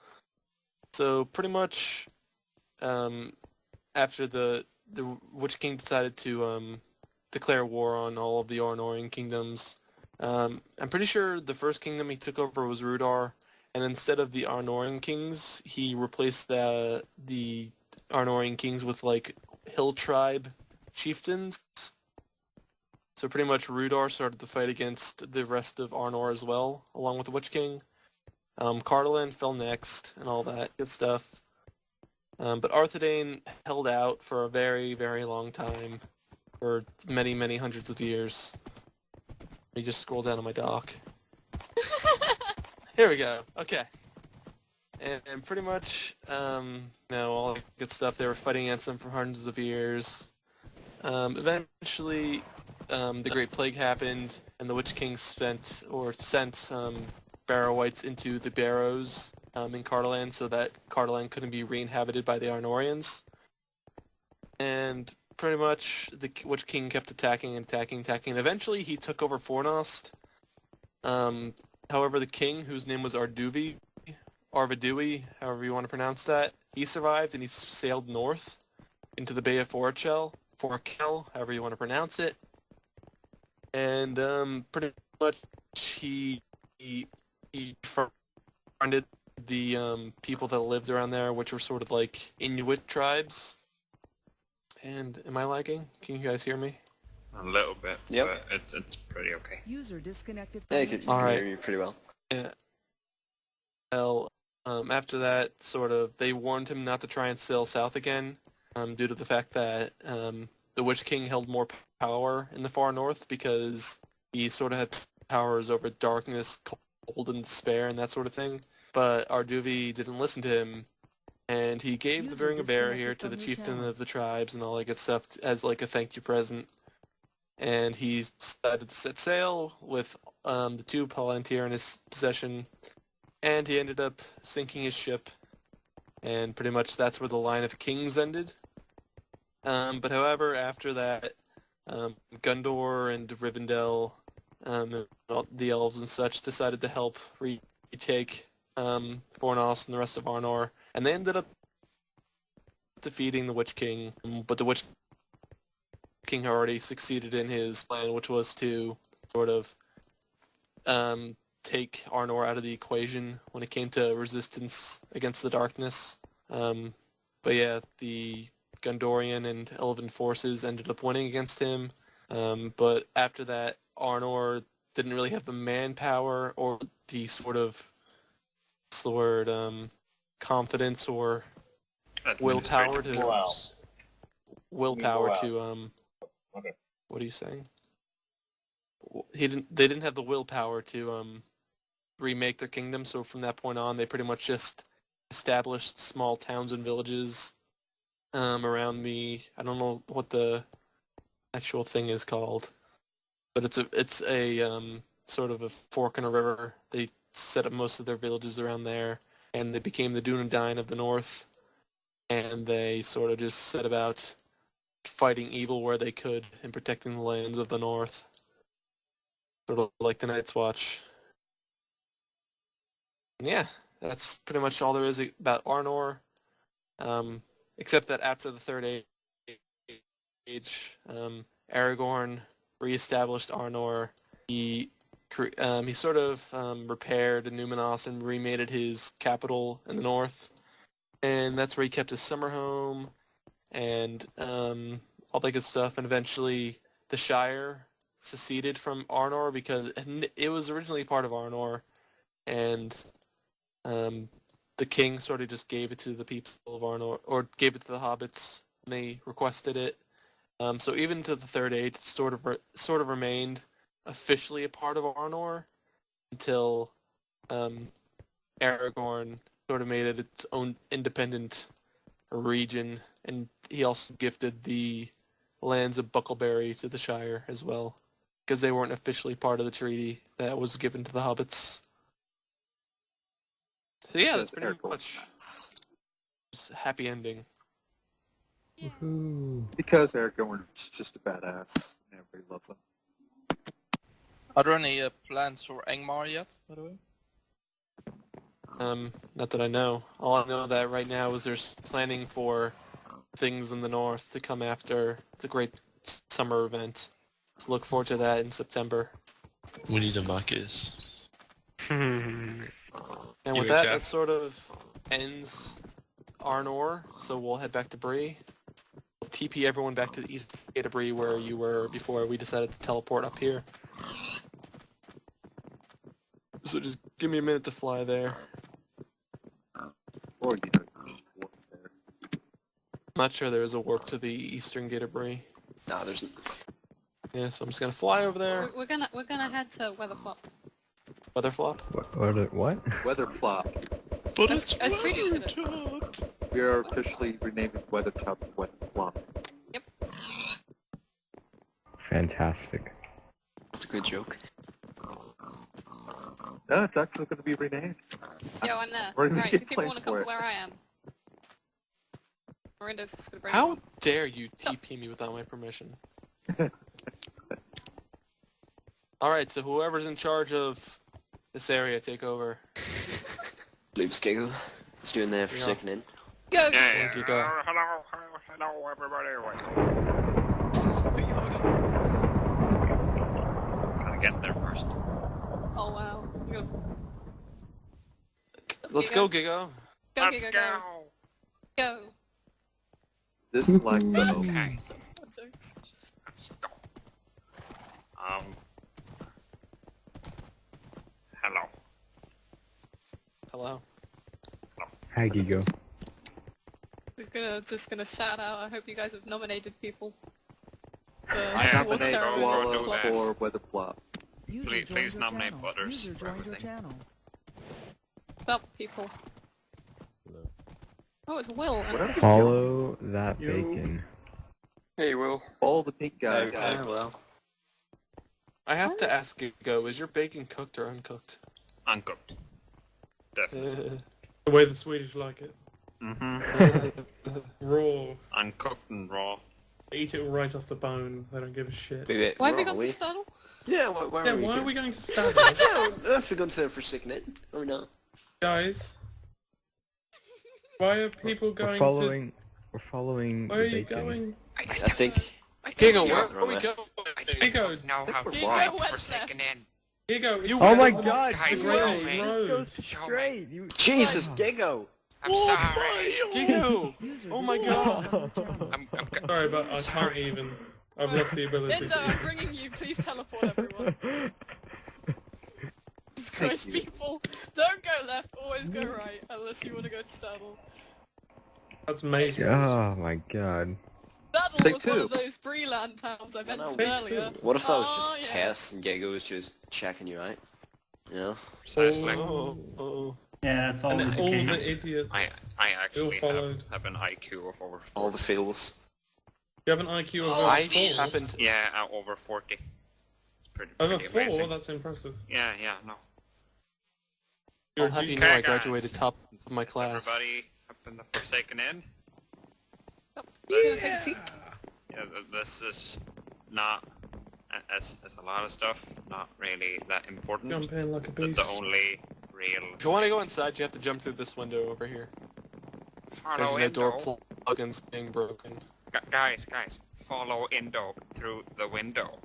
So pretty much, after the Witch King decided to declare war on all of the Arnorian kingdoms, I'm pretty sure the first kingdom he took over was Rudar, and instead of the Arnorian kings, he replaced the Arnorian kings with, like, hill tribe chieftains. So pretty much Rudar started the fight against the rest of Arnor as well, along with the Witch King. Cardolan fell next, and all that good stuff. But Arthedain held out for a very, very long time, for many, many hundreds of years. Let me just scroll down on my dock. Here we go. Okay. And pretty much, all that good stuff. They were fighting against them for hundreds of years. Eventually, the Great Plague happened, and the Witch King sent Barrow-wights into the Barrows in Cardolan so that Cardolan couldn't be re-inhabited by the Arnorians. And pretty much the Witch King kept attacking and attacking. Eventually, he took over Fornost. However, the king, whose name was Arvidui, however you want to pronounce that, he survived and he sailed north into the Bay of Forkel, however you want to pronounce it. And pretty much he befriended the people that lived around there, which were sort of like Inuit tribes. And am I lagging? Can you guys hear me? A little bit, Yep. but it's pretty okay. User disconnected from Yeah, your you channel. can Alright. hear you pretty well. Yeah. Well, after that, sort of, they warned him not to try and sail south again, due to the fact that the Witch King held more power in the far north because he sort of had powers over darkness, cold, and despair, and that sort of thing. But Arduvi didn't listen to him, and he gave the User Bring a Bear disconnected here to from the your chieftain channel. of the tribes and all that good stuff as like a thank you present. And he decided to set sail with the two Palantir in his possession, and he ended up sinking his ship, and pretty much that's where the line of kings ended. But however, after that, Gundor and Rivendell, and all the elves and such decided to help retake Fornost and the rest of Arnor, and they ended up defeating the Witch King, but the Witch King already succeeded in his plan, which was to sort of take Arnor out of the equation when it came to resistance against the darkness. But yeah, the Gondorian and Elven forces ended up winning against him. But after that, Arnor didn't really have the manpower or the sort of, what's the word, confidence or willpower to Okay. What are you saying? They didn't have the willpower to remake their kingdom, so from that point on, they pretty much just established small towns and villages around the, I don't know what the actual thing is called, but it's a sort of a fork in a river. They set up most of their villages around there, and they became the Dunedain of the North, and they sort of just set about fighting evil where they could and protecting the lands of the North. Sort of like the Night's Watch. And yeah, that's pretty much all there is about Arnor. Except that after the Third Age, Aragorn reestablished Arnor. He sort of repaired Numenos and remade it his capital in the north. And that's where he kept his summer home and all that good stuff. And eventually the Shire seceded from Arnor because it was originally part of Arnor, and the king sort of just gave it to the people of Arnor, or gave it to the hobbits when they requested it. So even to the Third Age, it sort of remained officially a part of Arnor until Aragorn sort of made it its own independent region, and he also gifted the lands of Buckleberry to the Shire as well, because they weren't officially part of the treaty that was given to the hobbits. So yeah, that's pretty much a happy ending. Because Aragorn's just a badass, and everybody loves him. Are there any plans for Angmar yet, by the way? Not that I know. All I know that right now is there's planning for things in the north to come after the great summer event. So look forward to that in September. We need a Marcus. And with You that, Jeff? that sort of ends Arnor, so we'll head back to Bree. TP everyone back to the east gate of Bree where you were before we decided to teleport up here. So just give me a minute to fly there. Or, you know, just walk there. Not sure there is a warp to the eastern gate of Bree. No, there's. Yeah, so I'm just gonna fly over there. We're gonna head to Weatherflop. Weatherflop? What? Weather plop. As Prelude did it. We are officially renaming Weather Top to Weather Plop. Yep. Fantastic. That's a good joke. No, it's actually going to be renamed. Yo, I'm there. We're gonna Right, get do people want place to come for to it. where I am? Miranda's just gonna bring How everyone. dare you TP me without my permission? Alright, so whoever's in charge of this area, take over. Leave Skiggle. He's doing there for Yeah. second in. Go! Thank you, go. Hello, everybody. Wait, hold on. Gotta get there first. Oh wow. You're gonna... Let's go, Gigo. Go, Let's go, go. go. Go. This is like the... Okay. Jokes. Let's go. Hello. Hello. Hi, Gigo. Just gonna shout out. I hope you guys have nominated people. I For nominate ceremony. Wallow Plop. for Weather Plop. Please nominate Butters User for joined your everything. channel. Stop, people. Oh, it's Will. What else? Follow that bacon. Hey, Will. All the pink guys. Yeah, well. I have to ask Gigo, is your bacon cooked or uncooked? Uncooked. Definitely. The way the Swedish like it. Raw. Uncooked and raw. They eat it right off the bone. They don't give a shit. Wait, Why have we where gone are to Startle? Yeah, why Yeah, are we why here? are we going to Startle? I don't know if we're going to there for second in. Or not. Guys? Why are people going We're following Where are the you bacon. going? I think... Gigo, Yeah, where are we right. going? Gigo! Know how to Gigo fight went for second in. Gigo! It's Oh my the god! Guys, Gigo, show me. this goes Show me. straight! You... Jesus, Gigo! I'm sorry. Gigo! User Oh my disconnected god! from your channel. I'm Sorry, but I can't even. I've lost the ability Indo, to. I'm bringing you. Please teleport everyone. Jesus Christ, you. people. Don't go left, always go right, unless you want to go to Startle. That's amazing. Oh my god. Startle Take was one two. of those Breland towns I mentioned Take earlier. two. What if that was Oh, just yeah. test and Gigo was just checking you out? You know? Precisely. Oh. Yeah, it's all And the then all case. the idiots. I actually followed. have an IQ of over 40. All the fails. You have an IQ of I over 4. happened... Yeah, over 40. It's pretty Over pretty 4? amazing. That's impressive. Yeah, no. You're I'll a have you genius. know I Okay, guys. graduated top of my class. Everybody up in the Forsaken Inn. Oh, you gonna take a seat? Yeah, this is not, as a lot of stuff, not really that important. Jump in like a The beast. only real... If you want to go inside, you have to jump through this window over here. Follow There's no door Indo. plugins being broken. Guys, follow Indo through the window.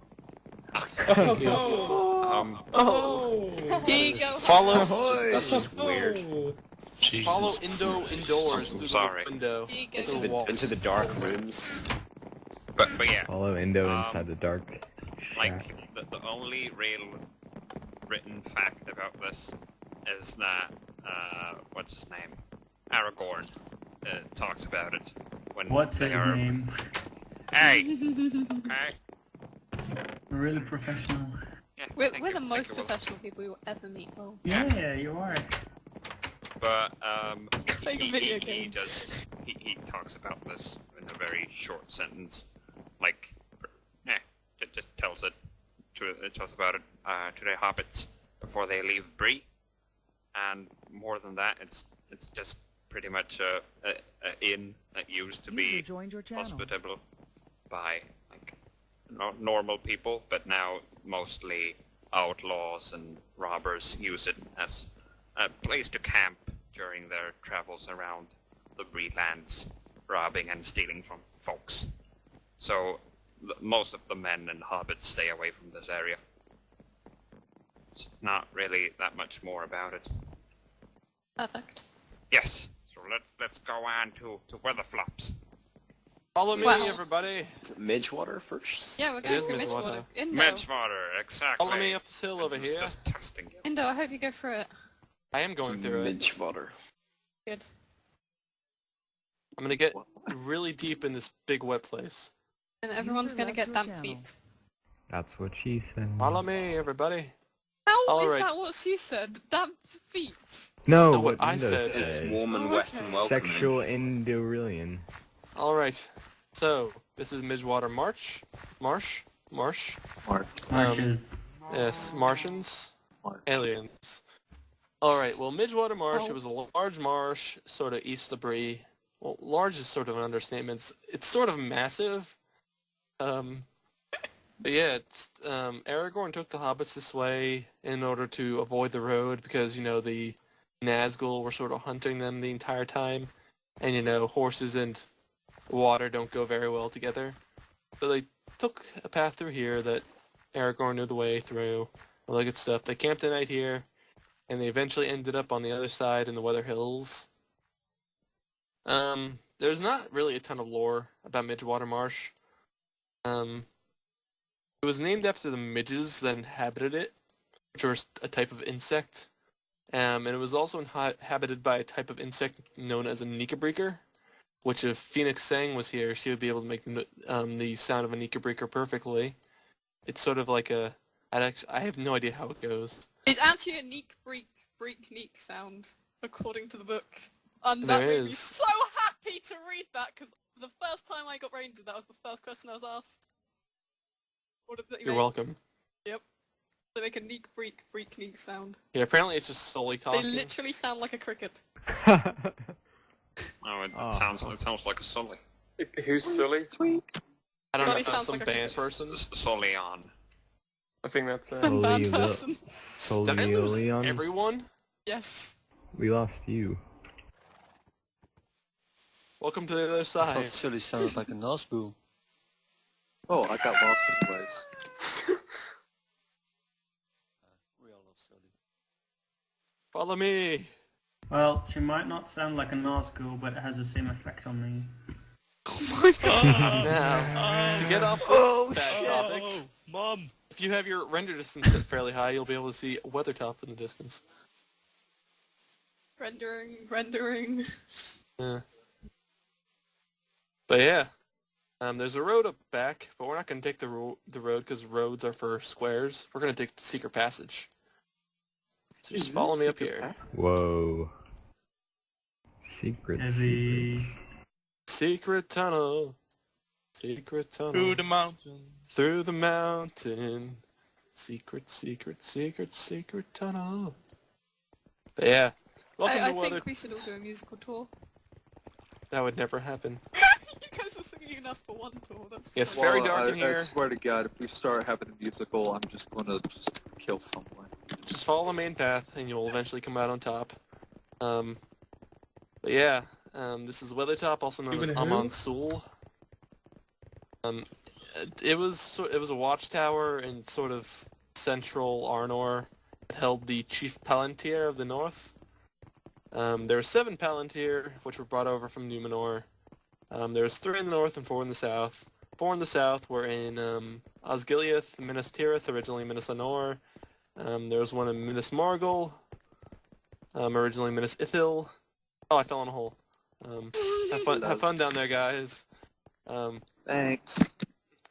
Oh! Oh! Gigo, Follow, That's just weird. follow Indo indoors I'm through sorry. the window. Gigo. Into the dark rooms. But yeah, Follow Indo inside the dark shack. like, the only real written fact about this is that, what's his name? Aragorn talks about it when What's they his are... name? Hey! Hey! Really professional. Yeah, We're thank the you, most thank you, Will. professional people you will ever meet, Will. Yeah, you are. But, Like a video game. he talks about this in a very short sentence. Like, just tells about it to the hobbits before they leave Bree. And more than that, it's just pretty much a inn that used to User be joined your channel. hospitable by like normal people, but now mostly outlaws and robbers use it as a place to camp during their travels around the Bree lands, robbing and stealing from folks. So most of the men and hobbits stay away from this area. It's not really that much more about it. Perfect. Yes. So let's go on to Weatherflops. Follow me, everybody. Is it Midgewater first? Yeah, we're going through Midgewater. Indo. Midgewater, exactly. Follow me up this hill over here. Just testing you. Indo, I hope you go through it. I am going through it. Midgewater. Good. I'm gonna get really deep in this big wet place. And everyone's gonna get damp feet. That's what she said. Follow me, everybody. How is Alright. that what she said? Damp feet? No, No, what what I Indo said said. It's warm and wet and welcoming. Sexual Indo-Rillian. Alright. So, this is Midgewater Marsh. Martians. Yes, Martians. Aliens. Alright, well, Midgewater Marsh, Oh. it was a large marsh, sort of east of Bree. Well, large is sort of an understatement. It's sort of massive. But yeah, it's, Aragorn took the hobbits this way in order to avoid the road because, you know, the Nazgul were sort of hunting them the entire time. And, you know, horses and water don't go very well together. So they took a path through here that Aragorn knew the way through. All that good stuff. They camped the night here, and they eventually ended up on the other side in the Weather Hills. There's not really a ton of lore about Midgewater Marsh. It was named after the midges that inhabited it, which were a type of insect. And it was also inhabited by a type of insect known as a Nikabreaker, which if Phoenix Sang was here, she would be able to make the sound of a Nikabreaker perfectly. It's sort of like a... I have no idea how it goes. It's actually a neek sound, according to the book. And that There made me is. so happy to read that, because the first time I got Ranger, that was the first question I was asked. What did that You're welcome. Yep. They make a neek sound. Yeah, apparently it's just Sully talking. They literally sound like a cricket. Oh, it sounds like a Sully. Who's Sully? I don't know Sully if that's sounds some like a band person. Sully on. I think that's Some band person. Did I lose Leon? everyone? Yes. We lost you. Welcome to the other I side. thought Sully sounded like a Nazgul. Oh, I got lost anyways. We all love Sully. Follow me. Well, she might not sound like a Nazgul, but it has the same effect on me. Oh my god. Now, to get off this topic, Mom! if you have your render distance set fairly high, you'll be able to see Weathertop in the distance. Rendering. Yeah. But yeah, there's a road up back, but we're not going to take the road because roads are for squares. We're going to take the secret passage. So just follow me up here. Whoa. Secret. Secret tunnel. Secret tunnel. Through the mountain. Through the mountain. Secret tunnel. But yeah. Welcome I to Weather... think we should all do a musical tour. That would never happen. You guys are singing enough for one tour. That's Yes, so very Well, dark in I here. swear to God, if we start having a musical, I'm just gonna kill someone. Just follow the main path, and you'll eventually come out on top. But yeah, this is Weathertop, also known as Amon Sul. It was a watchtower in sort of central Arnor. It held the chief Palantir of the north. There were 7 Palantir, which were brought over from Numenor. There was 3 in the north and 4 in the south. 4 in the south were in Osgiliath, Minas Tirith, originally Minas Anor. There was one in Minas Morgul, originally Minas Ithil. Oh, I fell in a hole. Have fun down there, guys. Thanks.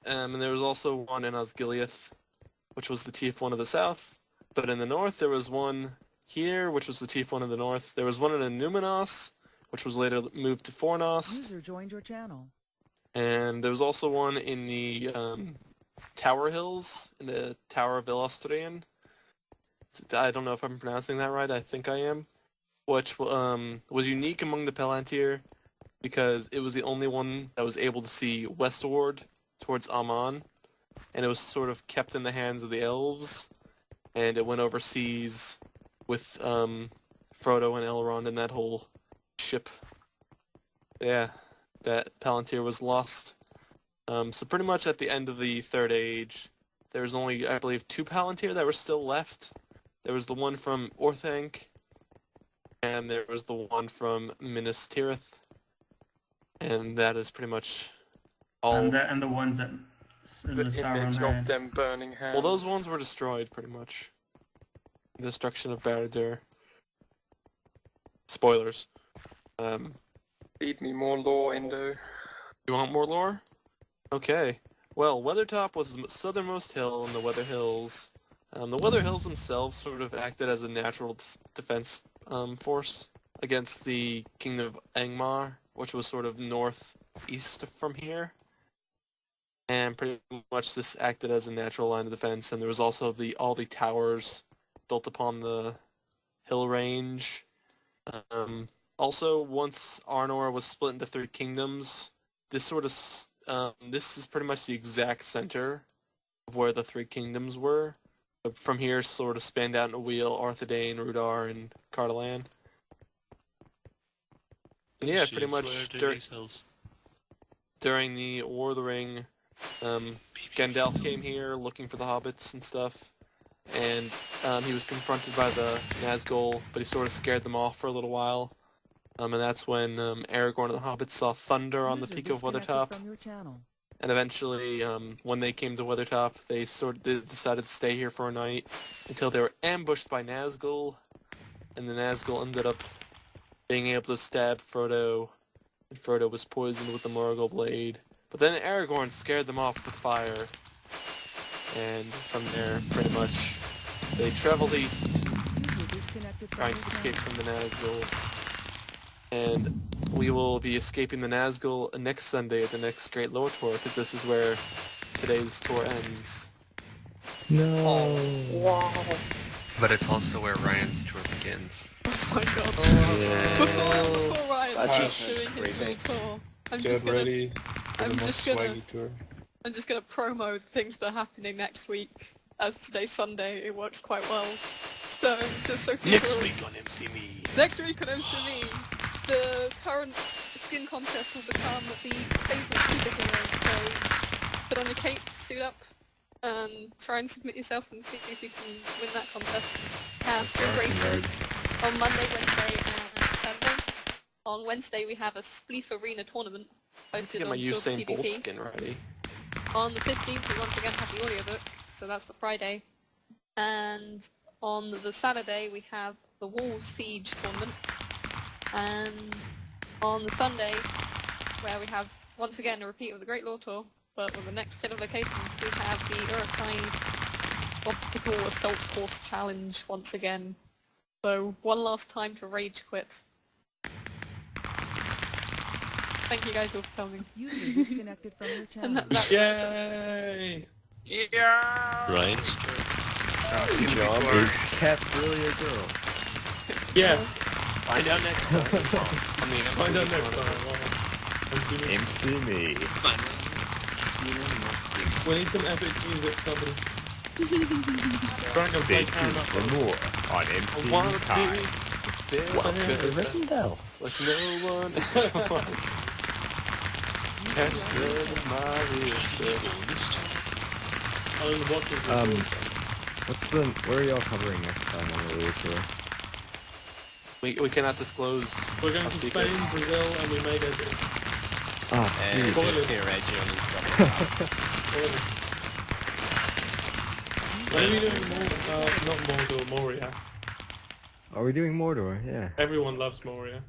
And there was also one in Osgiliath, which was the chief one of the south. But in the north, there was one here, which was the chief one of the north. There was one in Numenos, which was later moved to Fornos. User joined your channel. And there was also one in the Tower Hills, in the Tower of Illustrian. I don't know if I'm pronouncing that right. I think I am. Which was unique among the Palantir because it was the only one that was able to see westward towards Aman, and it was sort of kept in the hands of the elves, and it went overseas with Frodo and Elrond and that whole ship. Yeah, that Palantir was lost. So pretty much at the end of the Third Age, there was only, I believe, 2 Palantir that were still left. There was the one from Orthanc, and there was the one from Minas Tirith. And that is pretty much all And the ones that The the Sauron image had. of them burning hands. well, those ones were destroyed pretty much. Destruction of Barad-dûr. Spoilers. Feed me more lore, Indo. You want more lore? Okay. Well, Weathertop was the southernmost hill in the Weather Hills. The Weather Hills themselves sort of acted as a natural defense force against the Kingdom of Angmar, which was sort of northeast from here. And pretty much this acted as a natural line of defense, and there was also all the towers built upon the hill range. Also, once Arnor was split into 3 kingdoms, this is pretty much the exact center of where the 3 kingdoms were. From here, sort of spanned out in a wheel, Arthedain, Rudar, and Cardalan. And yeah, pretty much during the War of the Ring, Gandalf came here looking for the hobbits and stuff, and he was confronted by the Nazgul, but he sort of scared them off for a little while. And that's when Aragorn and the hobbits saw thunder on the peak of Weathertop. And eventually, when they came to Weathertop, they decided to stay here for a night until they were ambushed by Nazgul, and the Nazgul ended up being able to stab Frodo, and Frodo was poisoned with the Morgul blade. But then Aragorn scared them off with fire, and from there, pretty much, they traveled east, trying to escape from the Nazgul. And we will be escaping the Nazgul next Sunday at the next Great Lore Tour, because this is where today's tour ends. No. Wow. But it's also where Ryan's tour begins. Oh my god. Yeah. Before Ryan That's starts doing his little tour, I'm Get just gonna ready for the I'm most just gonna- swaggy tour. I'm just gonna promo the things that are happening next week. As today's Sunday, it works quite well. So just so people Next week on MCME. Next week on MCME, the current skin contest will become the favourite superhero. So put on your cape, suit up, and try and submit yourself and see if you can win that contest. Have 3 races on Monday, Wednesday, and Saturday. On Wednesday, we have a Spleef Arena tournament hosted Get my on Fields Usain Bolt PvP. skin ready. On the 15th, we once again have the audiobook, so that's the Friday. And on the Saturday, we have the Wall Siege tournament. And on the Sunday, where we have, once again, a repeat of the Great Lore Tour, but with the next set of locations, we have the Uruk-hai Obstacle Assault Course Challenge once again. So, one last time to rage quit. Thank you guys all for coming. User disconnected from your channel. Yay! Yeah! Ryan's Good job. Is Cat really a girl? Yeah. Find out next time. Find out next time. MC me. We need some epic music, somebody. Stay tuned for more on MC Kai. Welcome to Rivendell. Like no one else wants. Catch them is my real best. Where are y'all covering next time on the Lore Tour? We cannot disclose. We're going our to secrets. Spain, Brazil, and we may go to... Oh, And sweet. just get regional and stuff. When are we doing more? Not Mordor, Moria. Are we doing Mordor? Yeah. Everyone loves Moria.